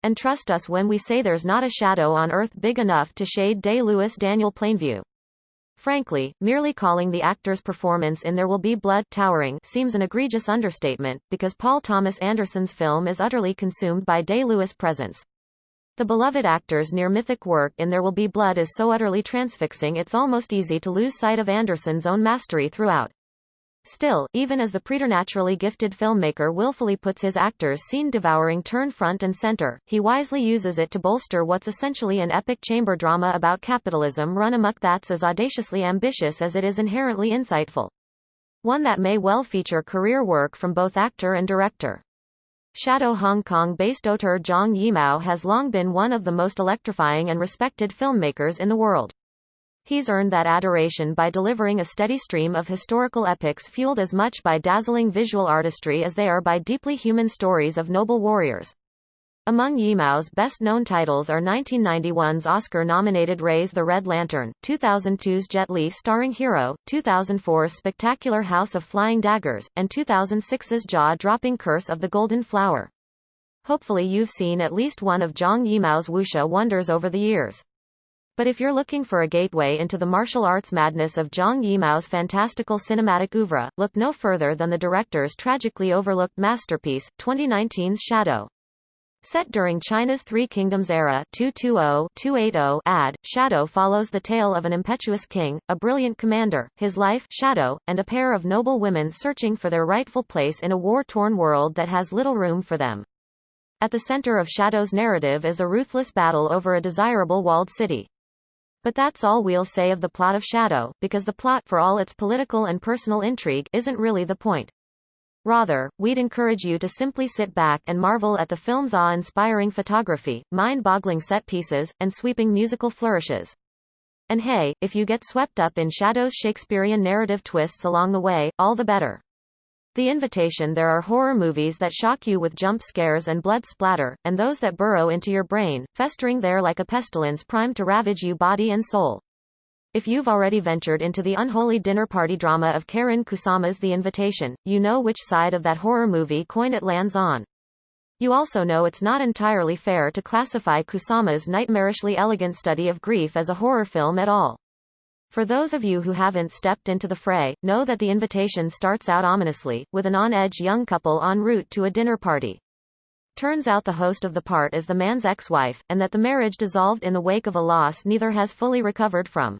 And trust us when we say there's not a shadow on earth big enough to shade Day-Lewis. Daniel Plainview. Frankly, merely calling the actor's performance in There Will Be Blood towering seems an egregious understatement, because Paul Thomas Anderson's film is utterly consumed by Day-Lewis' presence. The beloved actor's near-mythic work in There Will Be Blood is so utterly transfixing it's almost easy to lose sight of Anderson's own mastery throughout. Still, even as the preternaturally gifted filmmaker willfully puts his actor's scene-devouring turn front and center, he wisely uses it to bolster what's essentially an epic chamber drama about capitalism run amok that's as audaciously ambitious as it is inherently insightful. One that may well feature career work from both actor and director. Shadow. Hong Kong-based auteur Zhang Yimou has long been one of the most electrifying and respected filmmakers in the world. He's earned that adoration by delivering a steady stream of historical epics fueled as much by dazzling visual artistry as they are by deeply human stories of noble warriors. Among Yimou's best-known titles are 1991's Oscar-nominated Raise the Red Lantern, 2002's Jet Li starring Hero, 2004's spectacular House of Flying Daggers, and 2006's jaw-dropping Curse of the Golden Flower. Hopefully you've seen at least one of Zhang Yimou's wuxia wonders over the years. But if you're looking for a gateway into the martial arts madness of Zhang Yimou's fantastical cinematic oeuvre, look no further than the director's tragically overlooked masterpiece, 2019's Shadow. Set during China's Three Kingdoms era 220-280 AD, Shadow follows the tale of an impetuous king, a brilliant commander, his life Shadow, and a pair of noble women searching for their rightful place in a war-torn world that has little room for them. At the center of Shadow's narrative is a ruthless battle over a desirable walled city. But that's all we'll say of the plot of Shadow, because the plot, for all its political and personal intrigue, isn't really the point. Rather, we'd encourage you to simply sit back and marvel at the film's awe-inspiring photography, mind-boggling set pieces, and sweeping musical flourishes. And hey, if you get swept up in Shadow's Shakespearean narrative twists along the way, all the better. The invitation: there are horror movies that shock you with jump scares and blood splatter, and those that burrow into your brain, festering there like a pestilence primed to ravage you body and soul. If you've already ventured into the unholy dinner party drama of Karen Kusama's The Invitation, you know which side of that horror movie coin it lands on. You also know it's not entirely fair to classify Kusama's nightmarishly elegant study of grief as a horror film at all. For those of you who haven't stepped into the fray, know that The Invitation starts out ominously, with an on-edge young couple en route to a dinner party. Turns out the host of the part is the man's ex-wife, and that the marriage dissolved in the wake of a loss neither has fully recovered from.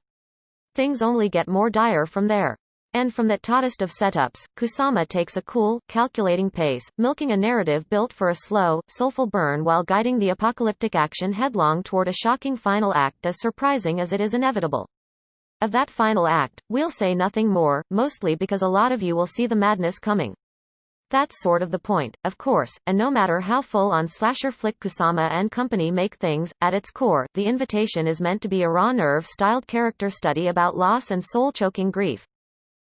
Things only get more dire from there. And from that tautest of setups, Kusama takes a cool, calculating pace, milking a narrative built for a slow, soulful burn while guiding the apocalyptic action headlong toward a shocking final act as surprising as it is inevitable. Of that final act, we'll say nothing more, mostly because a lot of you will see the madness coming. That's sort of the point, of course, and no matter how full-on slasher flick Kusama and company make things, at its core, The Invitation is meant to be a raw nerve-styled character study about loss and soul-choking grief.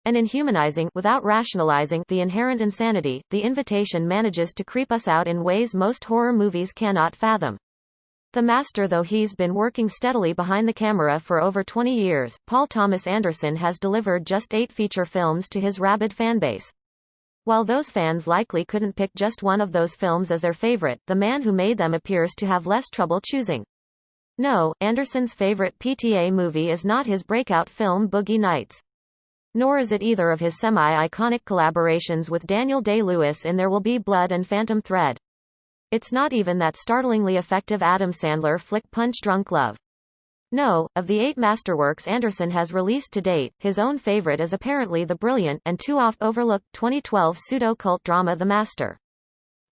And in humanizing, without rationalizing, the inherent insanity, The Invitation manages to creep us out in ways most horror movies cannot fathom. The master. Though he's been working steadily behind the camera for over 20 years, Paul Thomas Anderson has delivered just 8 feature films to his rabid fanbase. While those fans likely couldn't pick just one of those films as their favorite, the man who made them appears to have less trouble choosing. No, Anderson's favorite PTA movie is not his breakout film Boogie Nights. Nor is it either of his semi-iconic collaborations with Daniel Day-Lewis in There Will Be Blood and Phantom Thread. It's not even that startlingly effective Adam Sandler flick Punch Drunk Love. No, of the 8 masterworks Anderson has released to date, his own favorite is apparently the brilliant, and too oft overlooked, 2012 pseudo-cult drama The Master.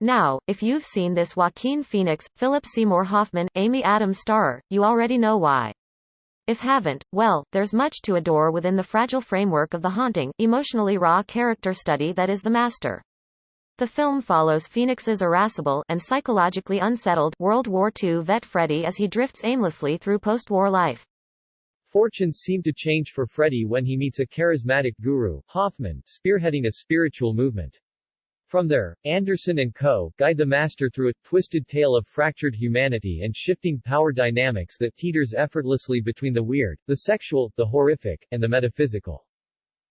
Now, if you've seen this Joaquin Phoenix, Philip Seymour Hoffman, Amy Adams starrer, you already know why. If haven't, well, there's much to adore within the fragile framework of the haunting, emotionally raw character study that is The Master. The film follows Phoenix's irascible and psychologically unsettled World War II vet Freddy as he drifts aimlessly through post-war life. Fortunes seem to change for Freddy when he meets a charismatic guru, Hoffman, spearheading a spiritual movement. From there, Anderson and co. guide the master through a twisted tale of fractured humanity and shifting power dynamics that teeters effortlessly between the weird, the sexual, the horrific, and the metaphysical.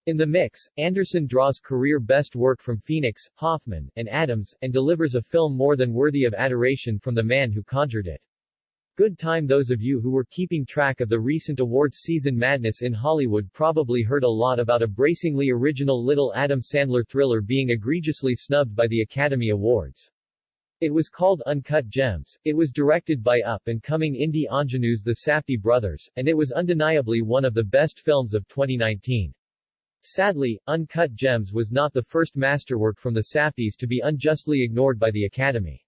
In the mix, Anderson draws career best work from Phoenix, Hoffman, and Adams, and delivers a film more than worthy of adoration from the man who conjured it. Good time. Those of you who were keeping track of the recent awards season madness in Hollywood probably heard a lot about a bracingly original little Adam Sandler thriller being egregiously snubbed by the Academy Awards. It was called Uncut Gems, it was directed by up-and-coming indie ingenues the Safdie brothers, and it was undeniably one of the best films of 2019. Sadly, Uncut Gems was not the first masterwork from the Safdies to be unjustly ignored by the Academy.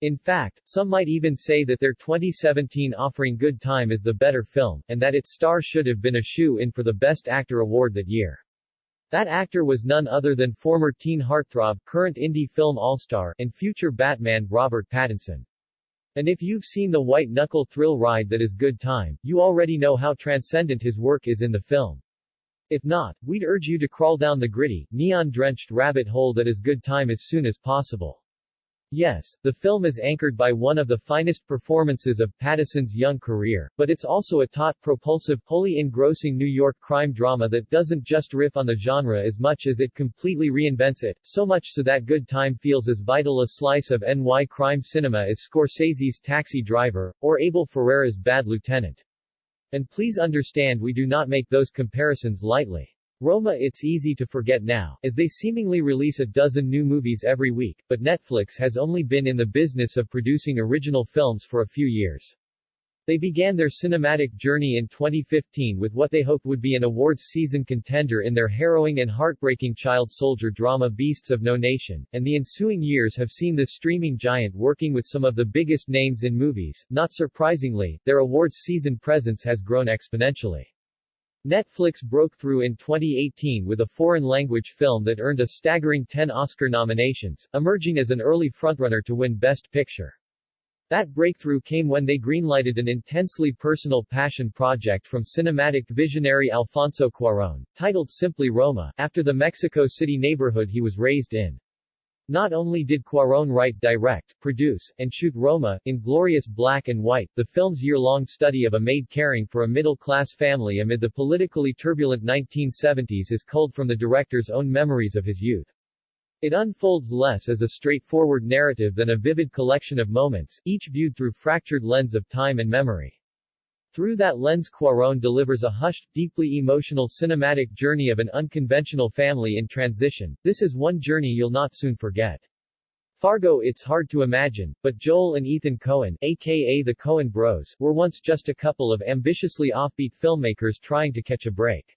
In fact, some might even say that their 2017 offering Good Time is the better film, and that its star should have been a shoe-in for the Best Actor award that year. That actor was none other than former teen heartthrob, current indie film all-star, and future Batman Robert Pattinson. And if you've seen the white-knuckle thrill ride that is Good Time, you already know how transcendent his work is in the film. If not, we'd urge you to crawl down the gritty, neon-drenched rabbit hole that is Good Time as soon as possible. Yes, the film is anchored by one of the finest performances of Pattinson's young career, but it's also a taut, propulsive, wholly engrossing New York crime drama that doesn't just riff on the genre as much as it completely reinvents it, so much so that Good Time feels as vital a slice of NY crime cinema as Scorsese's Taxi Driver, or Abel Ferrara's Bad Lieutenant. And please understand, we do not make those comparisons lightly. Roma. It's easy to forget now, as they seemingly release a dozen new movies every week, but Netflix has only been in the business of producing original films for a few years. They began their cinematic journey in 2015 with what they hoped would be an awards season contender in their harrowing and heartbreaking child soldier drama Beasts of No Nation, and the ensuing years have seen the streaming giant working with some of the biggest names in movies. Not surprisingly, their awards season presence has grown exponentially. Netflix broke through in 2018 with a foreign-language film that earned a staggering 10 Oscar nominations, emerging as an early frontrunner to win Best Picture. That breakthrough came when they greenlighted an intensely personal passion project from cinematic visionary Alfonso Cuarón, titled simply Roma, after the Mexico City neighborhood he was raised in. Not only did Cuarón write, direct, produce, and shoot Roma, in glorious black and white, the film's year-long study of a maid caring for a middle-class family amid the politically turbulent 1970s is culled from the director's own memories of his youth. It unfolds less as a straightforward narrative than a vivid collection of moments, each viewed through fractured lens of time and memory. Through that lens, Cuarón delivers a hushed, deeply emotional cinematic journey of an unconventional family in transition. This is one journey you'll not soon forget. Fargo. It's hard to imagine, but Joel and Ethan Coen, aka the Coen Bros, were once just a couple of ambitiously offbeat filmmakers trying to catch a break.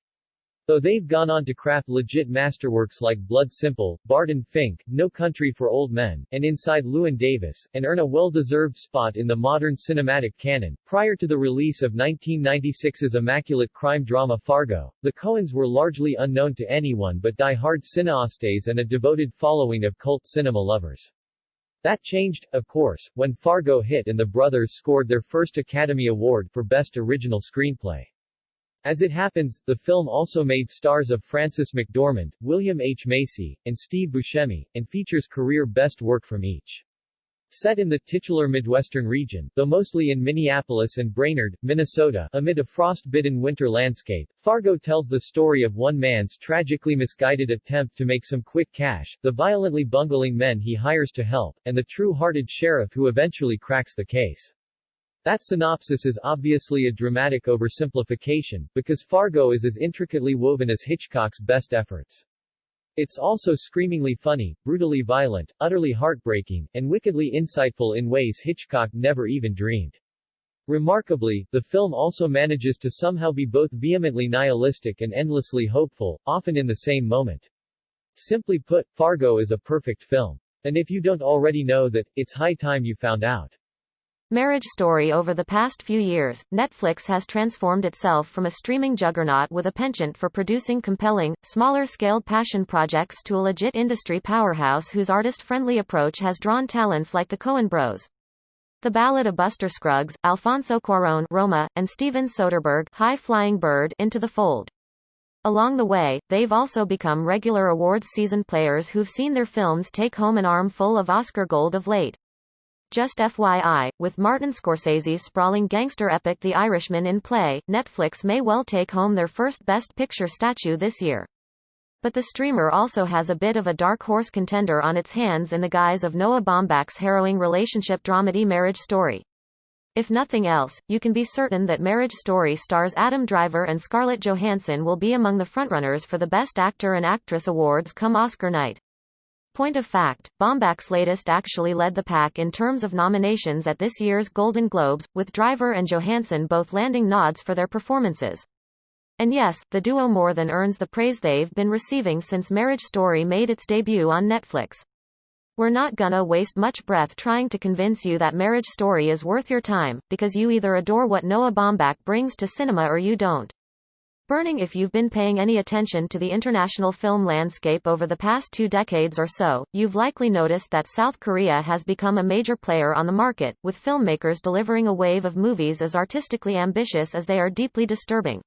Though they've gone on to craft legit masterworks like Blood Simple, Barton Fink, No Country for Old Men, and Inside Llewyn Davis, and earn a well-deserved spot in the modern cinematic canon. Prior to the release of 1996's immaculate crime drama Fargo, the Coens were largely unknown to anyone but die-hard cineastes and a devoted following of cult cinema lovers. That changed, of course, when Fargo hit and the brothers scored their first Academy Award for Best Original Screenplay. As it happens, the film also made stars of Frances McDormand, William H. Macy, and Steve Buscemi, and features career best work from each. Set in the titular Midwestern region, though mostly in Minneapolis and Brainerd, Minnesota, amid a frost-bitten winter landscape, Fargo tells the story of one man's tragically misguided attempt to make some quick cash, the violently bungling men he hires to help, and the true-hearted sheriff who eventually cracks the case. That synopsis is obviously a dramatic oversimplification, because Fargo is as intricately woven as Hitchcock's best efforts. It's also screamingly funny, brutally violent, utterly heartbreaking, and wickedly insightful in ways Hitchcock never even dreamed. Remarkably, the film also manages to somehow be both vehemently nihilistic and endlessly hopeful, often in the same moment. Simply put, Fargo is a perfect film. And if you don't already know that, it's high time you found out. Marriage Story. Over the past few years, Netflix has transformed itself from a streaming juggernaut with a penchant for producing compelling, smaller-scaled passion projects to a legit industry powerhouse whose artist-friendly approach has drawn talents like the Coen bros. The Ballad of Buster Scruggs, Alfonso Cuarón, Roma, and Steven Soderbergh, High Flying Bird, into the fold. Along the way, they've also become regular awards season players who've seen their films take home an armful of Oscar gold of late. Just FYI, with Martin Scorsese's sprawling gangster epic The Irishman in play, Netflix may well take home their first Best Picture statue this year. But the streamer also has a bit of a dark horse contender on its hands in the guise of Noah Baumbach's harrowing relationship dramedy Marriage Story. If nothing else, you can be certain that Marriage Story stars Adam Driver and Scarlett Johansson will be among the frontrunners for the Best Actor and Actress awards come Oscar night. Point of fact, Baumbach's latest actually led the pack in terms of nominations at this year's Golden Globes, with Driver and Johansson both landing nods for their performances. And yes, the duo more than earns the praise they've been receiving since Marriage Story made its debut on Netflix. We're not gonna waste much breath trying to convince you that Marriage Story is worth your time, because you either adore what Noah Baumbach brings to cinema or you don't. Burning. If you've been paying any attention to the international film landscape over the past 2 decades or so, you've likely noticed that South Korea has become a major player on the market, with filmmakers delivering a wave of movies as artistically ambitious as they are deeply disturbing.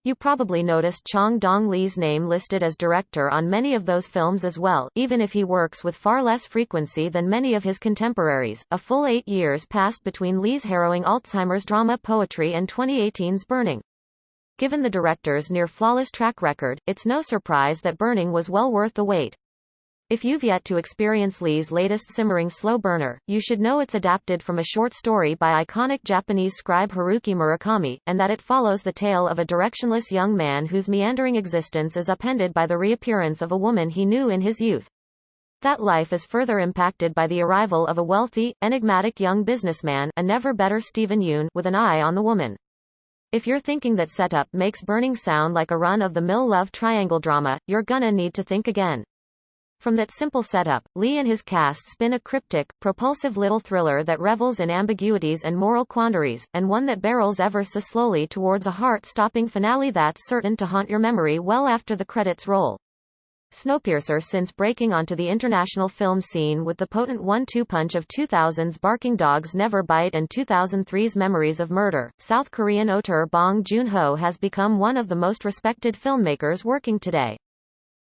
You probably noticed Chong Dong-lee's name listed as director on many of those films as well, even if he works with far less frequency than many of his contemporaries. A full 8 years passed between Lee's harrowing Alzheimer's drama Poetry and 2018's Burning. Given the director's near-flawless track record, it's no surprise that Burning was well worth the wait. If you've yet to experience Lee's latest simmering slow burner, you should know it's adapted from a short story by iconic Japanese scribe Haruki Murakami, and that it follows the tale of a directionless young man whose meandering existence is upended by the reappearance of a woman he knew in his youth. That life is further impacted by the arrival of a wealthy, enigmatic young businessman, a never-better Stephen Yoon, with an eye on the woman. If you're thinking that setup makes Burning sound like a run-of-the-mill love triangle drama, you're gonna need to think again. From that simple setup, Lee and his cast spin a cryptic, propulsive little thriller that revels in ambiguities and moral quandaries, and one that barrels ever so slowly towards a heart-stopping finale that's certain to haunt your memory well after the credits roll. Snowpiercer. Since breaking onto the international film scene with the potent 1-2 punch of 2000's Barking Dogs Never Bite and 2003's Memories of Murder, South Korean auteur Bong Joon-ho has become one of the most respected filmmakers working today.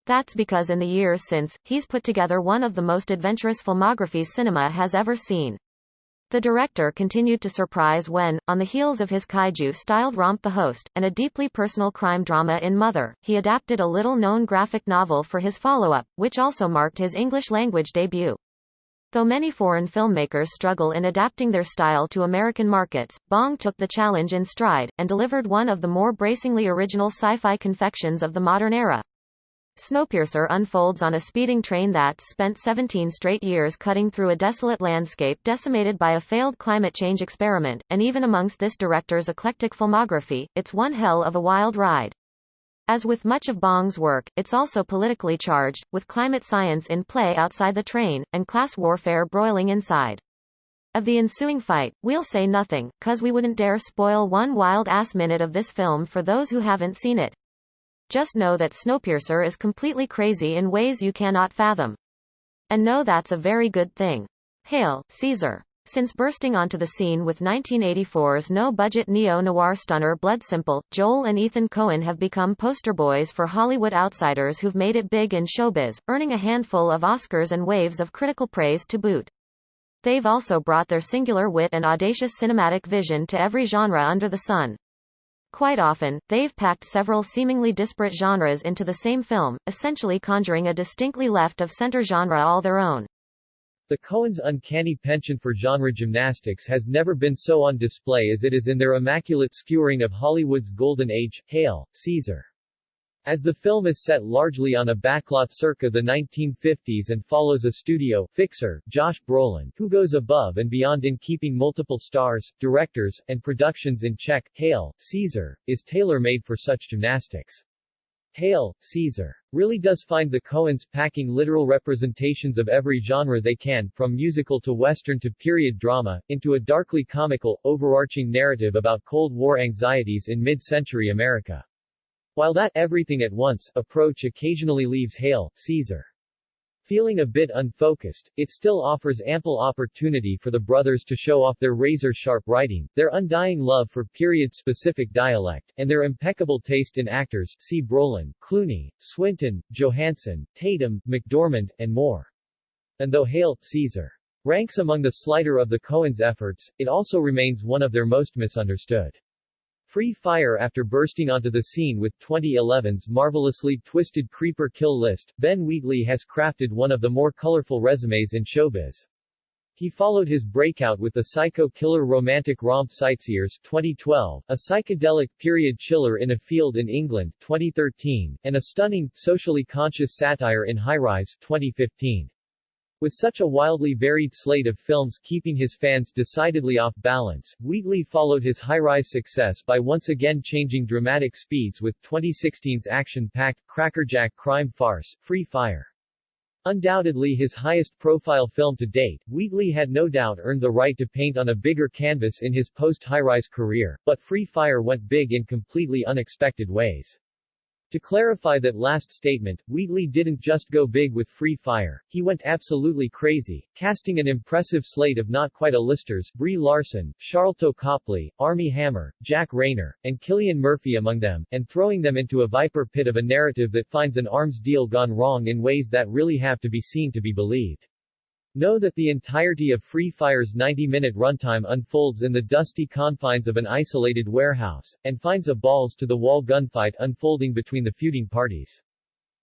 That's because in the years since, he's put together one of the most adventurous filmographies cinema has ever seen. The director continued to surprise when, on the heels of his kaiju-styled romp The Host, and a deeply personal crime drama in Mother, he adapted a little-known graphic novel for his follow-up, which also marked his English-language debut. Though many foreign filmmakers struggle in adapting their style to American markets, Bong took the challenge in stride, and delivered one of the more bracingly original sci-fi confections of the modern era. Snowpiercer unfolds on a speeding train that's spent 17 straight years cutting through a desolate landscape decimated by a failed climate change experiment, and even amongst this director's eclectic filmography, it's one hell of a wild ride. As with much of Bong's work, it's also politically charged, with climate science in play outside the train, and class warfare broiling inside. Of the ensuing fight, we'll say nothing, 'cause we wouldn't dare spoil one wild-ass minute of this film for those who haven't seen it. Just know that Snowpiercer is completely crazy in ways you cannot fathom. And know that's a very good thing. Hail, Caesar! Since bursting onto the scene with 1984's no-budget neo-noir stunner Blood Simple, Joel and Ethan Coen have become poster boys for Hollywood outsiders who've made it big in showbiz, earning a handful of Oscars and waves of critical praise to boot. They've also brought their singular wit and audacious cinematic vision to every genre under the sun. Quite often, they've packed several seemingly disparate genres into the same film, essentially conjuring a distinctly left-of-center genre all their own. The Coens' uncanny penchant for genre gymnastics has never been so on display as it is in their immaculate skewering of Hollywood's golden age. Hail, Caesar! As the film is set largely on a backlot circa the 1950s and follows a studio fixer, Josh Brolin, who goes above and beyond in keeping multiple stars, directors, and productions in check, Hail, Caesar! Is tailor-made for such gymnastics. Hail, Caesar! Really does find the Coens packing literal representations of every genre they can, from musical to western to period drama, into a darkly comical, overarching narrative about Cold War anxieties in mid-century America. While that everything at once approach occasionally leaves Hail, Caesar! Feeling a bit unfocused, it still offers ample opportunity for the brothers to show off their razor-sharp writing, their undying love for period-specific dialect, and their impeccable taste in actors. See Brolin, Clooney, Swinton, Johansson, Tatum, McDormand, and more. And though Hail, Caesar! Ranks among the slighter of the Coens' efforts, it also remains one of their most misunderstood. Free fire. After bursting onto the scene with 2011's marvelously twisted creeper kill list, Ben Wheatley has crafted one of the more colorful resumes in showbiz. He followed his breakout with the psycho killer romantic romp Sightseers 2012, a psychedelic period chiller in a field in England 2013, and a stunning, socially conscious satire in High Rise 2015. With such a wildly varied slate of films keeping his fans decidedly off balance, Wheatley followed his high-rise success by once again changing dramatic speeds with 2016's action-packed, crackerjack crime farce, Free Fire. Undoubtedly his highest-profile film to date, Wheatley had no doubt earned the right to paint on a bigger canvas in his post-high-rise career, but Free Fire went big in completely unexpected ways. To clarify that last statement, Wheatley didn't just go big with Free Fire, he went absolutely crazy, casting an impressive slate of not quite A-listers, Brie Larson, Charlton Copley, Armie Hammer, Jack Rayner, and Cillian Murphy among them, and throwing them into a viper pit of a narrative that finds an arms deal gone wrong in ways that really have to be seen to be believed. Know that the entirety of Free Fire's 90-minute runtime unfolds in the dusty confines of an isolated warehouse, and finds a balls-to-the-wall gunfight unfolding between the feuding parties.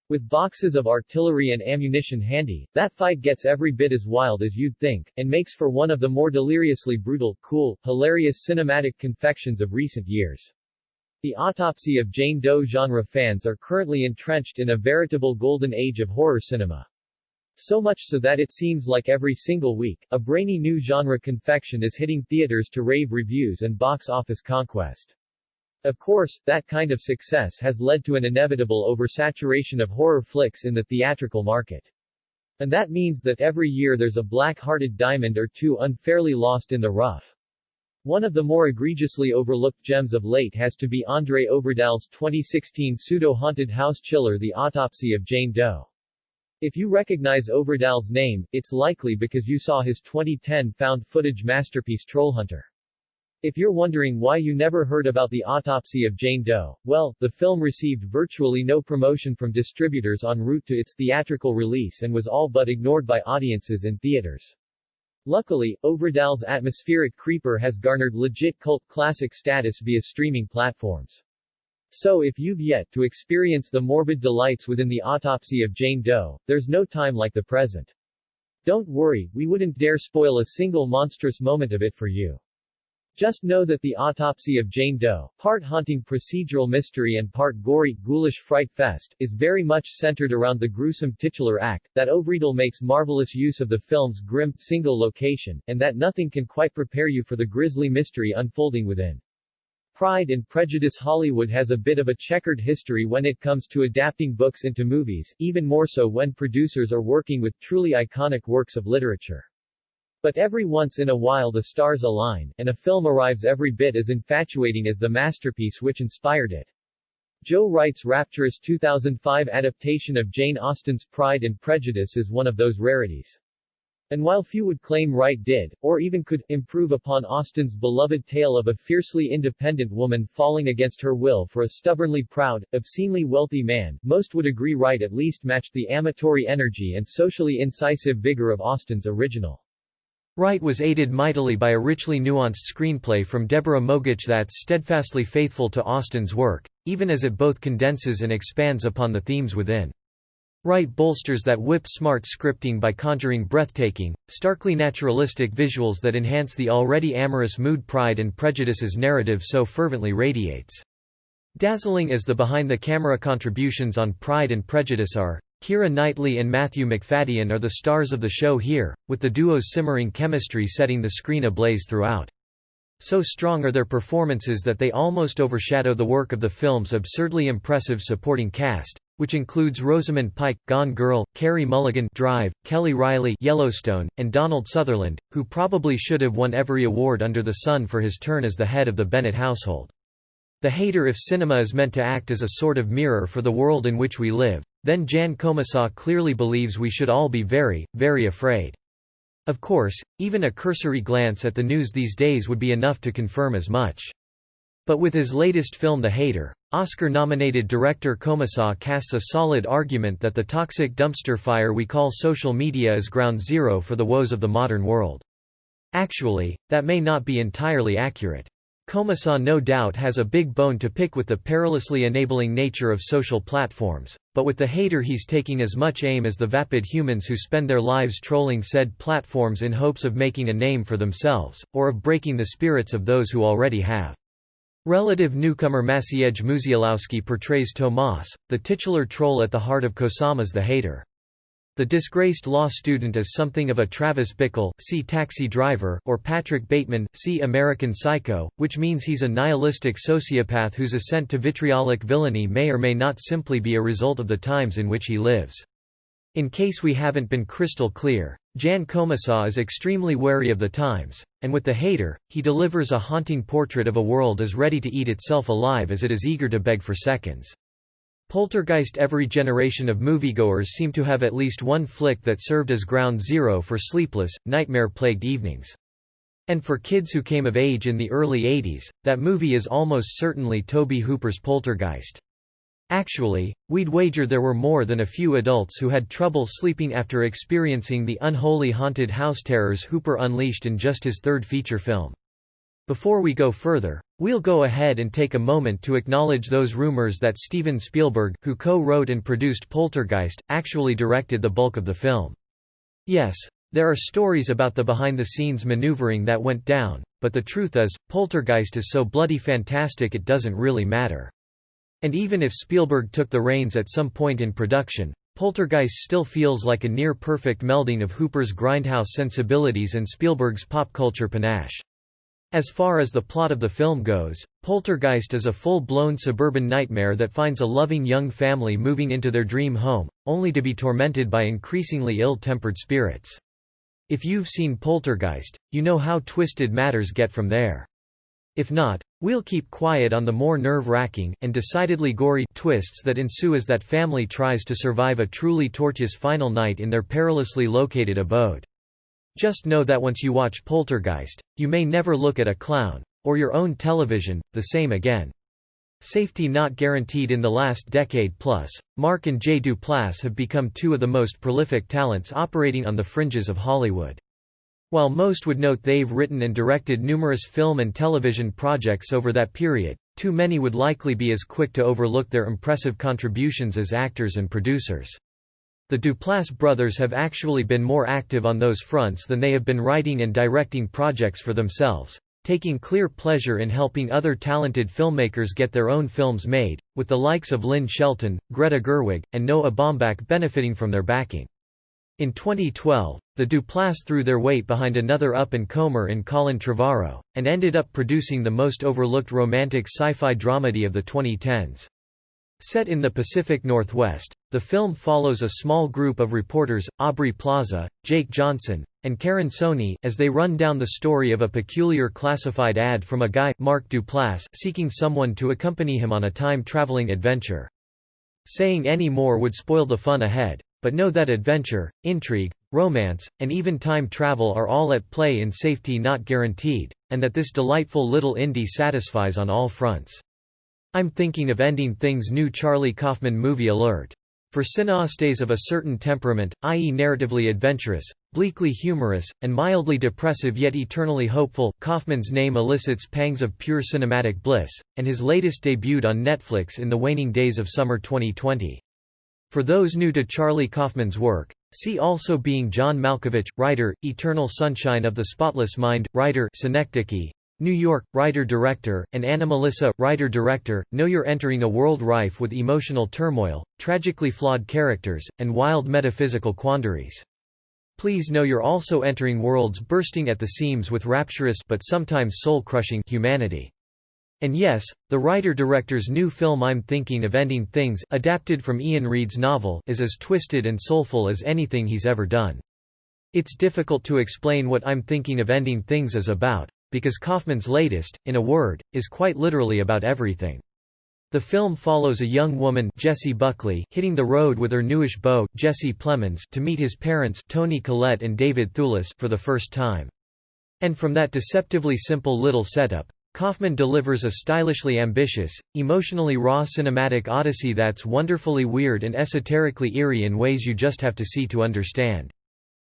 With boxes of artillery and ammunition handy, that fight gets every bit as wild as you'd think, and makes for one of the more deliriously brutal, cool, hilarious cinematic confections of recent years. The Autopsy of Jane Doe genre fans are currently entrenched in a veritable golden age of horror cinema. So much so that it seems like every single week, a brainy new genre confection is hitting theaters to rave reviews and box office conquest. Of course, that kind of success has led to an inevitable oversaturation of horror flicks in the theatrical market. And that means that every year there's a black-hearted diamond or two unfairly lost in the rough. One of the more egregiously overlooked gems of late has to be Andre Overdal's 2016 pseudo-haunted house chiller The Autopsy of Jane Doe. If you recognize Overdal's name, it's likely because you saw his 2010 found-footage masterpiece Trollhunter. If you're wondering why you never heard about The Autopsy of Jane Doe, well, the film received virtually no promotion from distributors en route to its theatrical release and was all but ignored by audiences in theaters. Luckily, Overdal's atmospheric creeper has garnered legit cult classic status via streaming platforms. So if you've yet to experience the morbid delights within The Autopsy of Jane Doe, there's no time like the present. Don't worry, we wouldn't dare spoil a single monstrous moment of it for you. Just know that The Autopsy of Jane Doe, part haunting procedural mystery and part gory, ghoulish fright fest, is very much centered around the gruesome titular act, that Overdal makes marvelous use of the film's grim, single location, and that nothing can quite prepare you for the grisly mystery unfolding within. Pride and Prejudice. Hollywood has a bit of a checkered history when it comes to adapting books into movies, even more so when producers are working with truly iconic works of literature. But every once in a while the stars align, and a film arrives every bit as infatuating as the masterpiece which inspired it. Joe Wright's rapturous 2005 adaptation of Jane Austen's Pride and Prejudice is one of those rarities. And while few would claim Wright did, or even could, improve upon Austen's beloved tale of a fiercely independent woman falling against her will for a stubbornly proud, obscenely wealthy man, most would agree Wright at least matched the amatory energy and socially incisive vigor of Austen's original. Wright was aided mightily by a richly nuanced screenplay from Deborah Mogich that's steadfastly faithful to Austen's work, even as it both condenses and expands upon the themes within. Wright bolsters that whip-smart scripting by conjuring breathtaking, starkly naturalistic visuals that enhance the already amorous mood Pride and Prejudice's narrative so fervently radiates. Dazzling as the behind-the-camera contributions on Pride and Prejudice are, Keira Knightley and Matthew Macfadyen are the stars of the show here, with the duo's simmering chemistry setting the screen ablaze throughout. So strong are their performances that they almost overshadow the work of the film's absurdly impressive supporting cast, which includes Rosamund Pike, Gone Girl, Carey Mulligan, Drive, Kelly Reilly, Yellowstone, and Donald Sutherland, who probably should have won every award under the sun for his turn as the head of the Bennett household. The hater. If cinema is meant to act as a sort of mirror for the world in which we live, then Jan Komasaw clearly believes we should all be very, very afraid. Of course, even a cursory glance at the news these days would be enough to confirm as much. But with his latest film The Hater, Oscar-nominated director Komasaw casts a solid argument that the toxic dumpster fire we call social media is ground zero for the woes of the modern world. Actually, that may not be entirely accurate. Komasaw no doubt has a big bone to pick with the perilously enabling nature of social platforms, but with The Hater he's taking as much aim as the vapid humans who spend their lives trolling said platforms in hopes of making a name for themselves, or of breaking the spirits of those who already have. Relative newcomer Maciej Muzialowski portrays Tomas, the titular troll at the heart of Kosama's The Hater. The disgraced law student is something of a Travis Bickle, see Taxi Driver, or Patrick Bateman, see American Psycho, which means he's a nihilistic sociopath whose ascent to vitriolic villainy may or may not simply be a result of the times in which he lives. In case we haven't been crystal clear, Jan Komasaw is extremely wary of the times, and with The Hater, he delivers a haunting portrait of a world as ready to eat itself alive as it is eager to beg for seconds. Poltergeist. Every generation of moviegoers seem to have at least one flick that served as ground zero for sleepless, nightmare-plagued evenings. And for kids who came of age in the early 80s, that movie is almost certainly Tobe Hooper's Poltergeist. Actually, we'd wager there were more than a few adults who had trouble sleeping after experiencing the unholy haunted house terrors Hooper unleashed in just his third feature film. Before we go further, we'll go ahead and take a moment to acknowledge those rumors that Steven Spielberg, who co-wrote and produced Poltergeist, actually directed the bulk of the film. Yes, there are stories about the behind-the-scenes maneuvering that went down, but the truth is, Poltergeist is so bloody fantastic it doesn't really matter. And even if Spielberg took the reins at some point in production, Poltergeist still feels like a near-perfect melding of Hooper's grindhouse sensibilities and Spielberg's pop-culture panache. As far as the plot of the film goes, Poltergeist is a full-blown suburban nightmare that finds a loving young family moving into their dream home, only to be tormented by increasingly ill-tempered spirits. If you've seen Poltergeist, you know how twisted matters get from there. If not, we'll keep quiet on the more nerve-wracking, and decidedly gory, twists that ensue as that family tries to survive a truly tortuous final night in their perilously located abode. Just know that once you watch Poltergeist, you may never look at a clown, or your own television, the same again. Safety not guaranteed. In the last decade plus, Mark and Jay Duplass have become two of the most prolific talents operating on the fringes of Hollywood. While most would note they've written and directed numerous film and television projects over that period, too many would likely be as quick to overlook their impressive contributions as actors and producers. The Duplass brothers have actually been more active on those fronts than they have been writing and directing projects for themselves, taking clear pleasure in helping other talented filmmakers get their own films made, with the likes of Lynn Shelton, Greta Gerwig, and Noah Baumbach benefiting from their backing. In 2012, the Duplass threw their weight behind another up-and-comer in Colin Trevorrow, and ended up producing the most overlooked romantic sci-fi dramedy of the 2010s. Set in the Pacific Northwest, the film follows a small group of reporters, Aubrey Plaza, Jake Johnson, and Karen Sony, as they run down the story of a peculiar classified ad from a guy, Mark Duplass, seeking someone to accompany him on a time-traveling adventure. Saying any more would spoil the fun ahead, but know that adventure, intrigue, romance, and even time travel are all at play in Safety Not Guaranteed, and that this delightful little indie satisfies on all fronts. I'm Thinking of Ending Things new Charlie Kaufman movie alert. For cineastes of a certain temperament, i.e. narratively adventurous, bleakly humorous, and mildly depressive yet eternally hopeful, Kaufman's name elicits pangs of pure cinematic bliss, and his latest debuted on Netflix in the waning days of summer 2020. For those new to Charlie Kaufman's work, see also Being John Malkovich, writer, Eternal Sunshine of the Spotless Mind, writer, Synecdoche, New York, writer-director, and Anna Melissa, writer-director. Know you're entering a world rife with emotional turmoil, tragically flawed characters, and wild metaphysical quandaries. Please know you're also entering worlds bursting at the seams with rapturous but sometimes soul-crushing humanity. And yes, the writer-director's new film I'm Thinking of Ending Things, adapted from Ian Reid's novel, is as twisted and soulful as anything he's ever done. It's difficult to explain what I'm Thinking of Ending Things is about, because Kaufman's latest, in a word, is quite literally about everything. The film follows a young woman, Jessie Buckley, hitting the road with her newish beau, Jesse Plemons, to meet his parents, Toni Collette and David Thewlis, for the first time. And from that deceptively simple little setup, Kaufman delivers a stylishly ambitious, emotionally raw cinematic odyssey that's wonderfully weird and esoterically eerie in ways you just have to see to understand.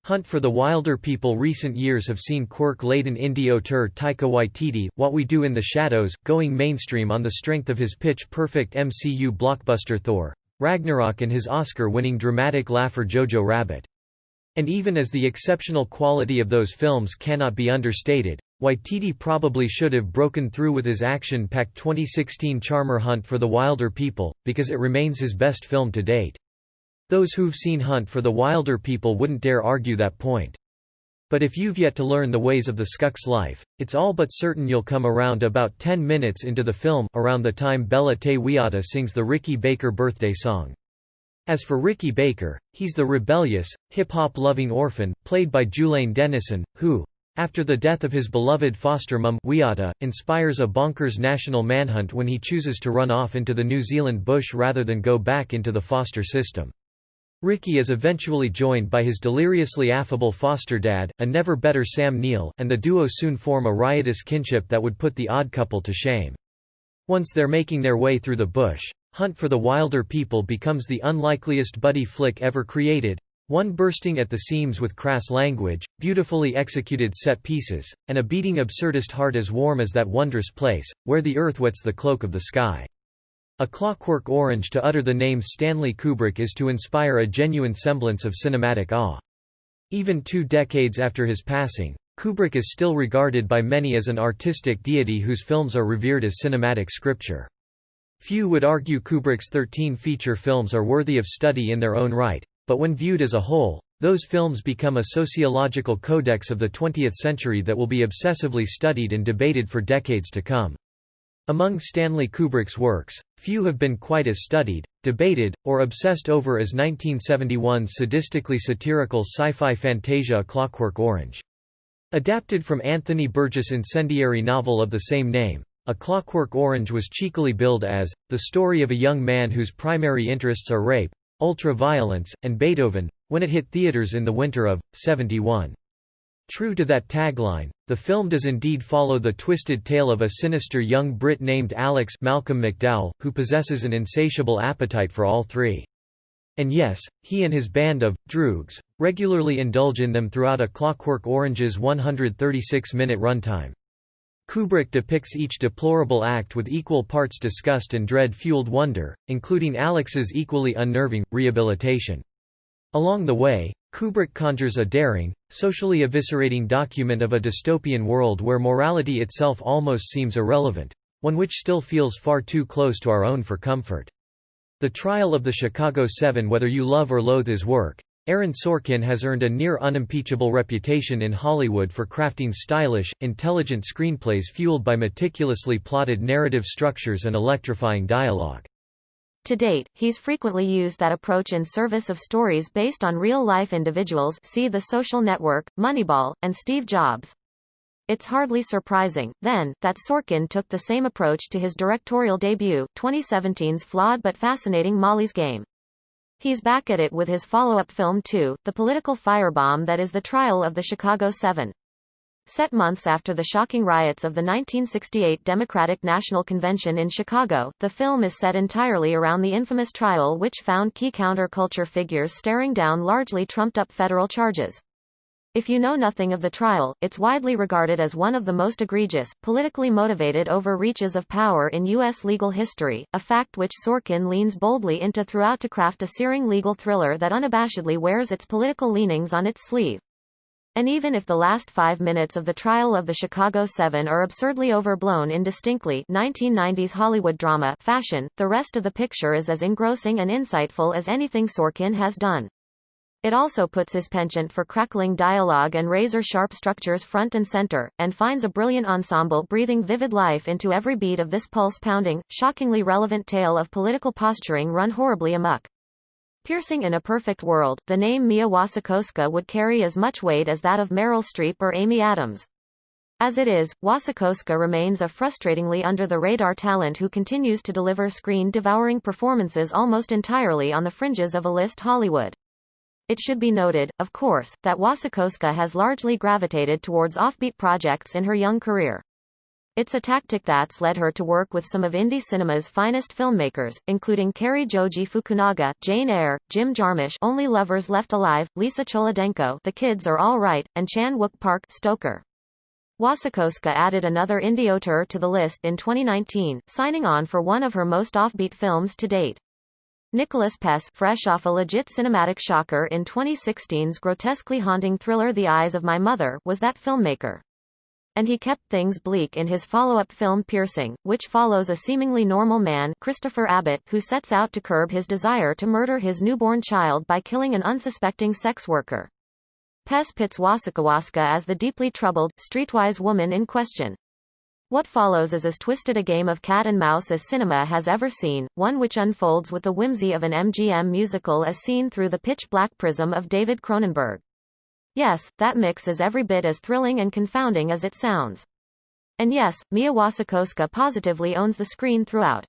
Hunt for the Wilder People. Recent years have seen quirk-laden indie auteur Taika Waititi, What We Do in the Shadows, going mainstream on the strength of his pitch-perfect MCU blockbuster Thor, Ragnarok and his Oscar-winning dramatic laugher Jojo Rabbit. And even as the exceptional quality of those films cannot be understated, Waititi probably should have broken through with his action-packed 2016 charmer Hunt for the Wilder People, because it remains his best film to date. Those who've seen Hunt for the Wilder People wouldn't dare argue that point. But if you've yet to learn the ways of the Skunk's life, it's all but certain you'll come around about 10 minutes into the film, around the time Bella Te Wiata sings the Ricky Baker birthday song. As for Ricky Baker, he's the rebellious, hip-hop-loving orphan, played by Julaine Dennison, who, after the death of his beloved foster mum, Wiata, inspires a bonkers national manhunt when he chooses to run off into the New Zealand bush rather than go back into the foster system. Ricky is eventually joined by his deliriously affable foster dad, a never-better Sam Neill, and the duo soon form a riotous kinship that would put the odd couple to shame. Once they're making their way through the bush, Hunt for the Wilder People becomes the unlikeliest buddy flick ever created, one bursting at the seams with crass language, beautifully executed set pieces, and a beating absurdist heart as warm as that wondrous place, where the earth wets the cloak of the sky. A Clockwork Orange. To utter the name Stanley Kubrick is to inspire a genuine semblance of cinematic awe. Even 2 decades after his passing, Kubrick is still regarded by many as an artistic deity whose films are revered as cinematic scripture. Few would argue Kubrick's 13 feature films are worthy of study in their own right, but when viewed as a whole, those films become a sociological codex of the 20th century that will be obsessively studied and debated for decades to come. Among Stanley Kubrick's works, few have been quite as studied, debated, or obsessed over as 1971's sadistically satirical sci-fi fantasia A Clockwork Orange. Adapted from Anthony Burgess' incendiary novel of the same name, A Clockwork Orange was cheekily billed as the story of a young man whose primary interests are rape, ultra-violence, and Beethoven, when it hit theaters in the winter of '71. True to that tagline, the film does indeed follow the twisted tale of a sinister young Brit named Alex Malcolm McDowell, who possesses an insatiable appetite for all three. And yes, he and his band of droogs regularly indulge in them throughout A Clockwork Orange's 136-minute runtime. Kubrick depicts each deplorable act with equal parts disgust and dread-fueled wonder, including Alex's equally unnerving rehabilitation. Along the way, Kubrick conjures a daring, socially eviscerating document of a dystopian world where morality itself almost seems irrelevant, one which still feels far too close to our own for comfort. The trial of the Chicago 7. Whether you love or loathe his work, Aaron Sorkin has earned a near unimpeachable reputation in Hollywood for crafting stylish, intelligent screenplays fueled by meticulously plotted narrative structures and electrifying dialogue. To date, he's frequently used that approach in service of stories based on real-life individuals, see The Social Network, Moneyball, and Steve Jobs. It's hardly surprising, then, that Sorkin took the same approach to his directorial debut, 2017's flawed but fascinating Molly's Game. He's back at it with his follow-up film too, the political firebomb that is the trial of the Chicago 7. Set months after the shocking riots of the 1968 Democratic National Convention in Chicago, the film is set entirely around the infamous trial which found key counterculture figures staring down largely trumped-up federal charges. If you know nothing of the trial, it's widely regarded as one of the most egregious, politically motivated overreaches of power in U.S. legal history, a fact which Sorkin leans boldly into throughout to craft a searing legal thriller that unabashedly wears its political leanings on its sleeve. And even if the last 5 minutes of the trial of the Chicago 7 are absurdly overblown in distinctly 1990s Hollywood drama fashion, the rest of the picture is as engrossing and insightful as anything Sorkin has done. It also puts his penchant for crackling dialogue and razor-sharp structures front and center, and finds a brilliant ensemble breathing vivid life into every beat of this pulse-pounding, shockingly relevant tale of political posturing run horribly amok. Piercing in a perfect world, the name Mia Wasikowska would carry as much weight as that of Meryl Streep or Amy Adams. As it is, Wasikowska remains a frustratingly under-the-radar talent who continues to deliver screen-devouring performances almost entirely on the fringes of A-list Hollywood. It should be noted, of course, that Wasikowska has largely gravitated towards offbeat projects in her young career. It's a tactic that's led her to work with some of indie cinema's finest filmmakers, including Cary Joji Fukunaga, Jane Eyre, Jim Jarmusch, Only Lovers Left Alive, Lisa Cholodenko, The Kids Are All Right, and Chan Wook Park, Stoker. Wasikowska added another indie auteur to the list in 2019, signing on for one of her most offbeat films to date. Nicholas Pess, fresh off a legit cinematic shocker in 2016's grotesquely haunting thriller The Eyes of My Mother, was that filmmaker. And he kept things bleak in his follow-up film Piercing, which follows a seemingly normal man, Christopher Abbott, who sets out to curb his desire to murder his newborn child by killing an unsuspecting sex worker. Pess pits Wasikowska as the deeply troubled, streetwise woman in question. What follows is as twisted a game of cat and mouse as cinema has ever seen, one which unfolds with the whimsy of an MGM musical as seen through the pitch-black prism of David Cronenberg. Yes, that mix is every bit as thrilling and confounding as it sounds. And yes, Mia Wasikowska positively owns the screen throughout.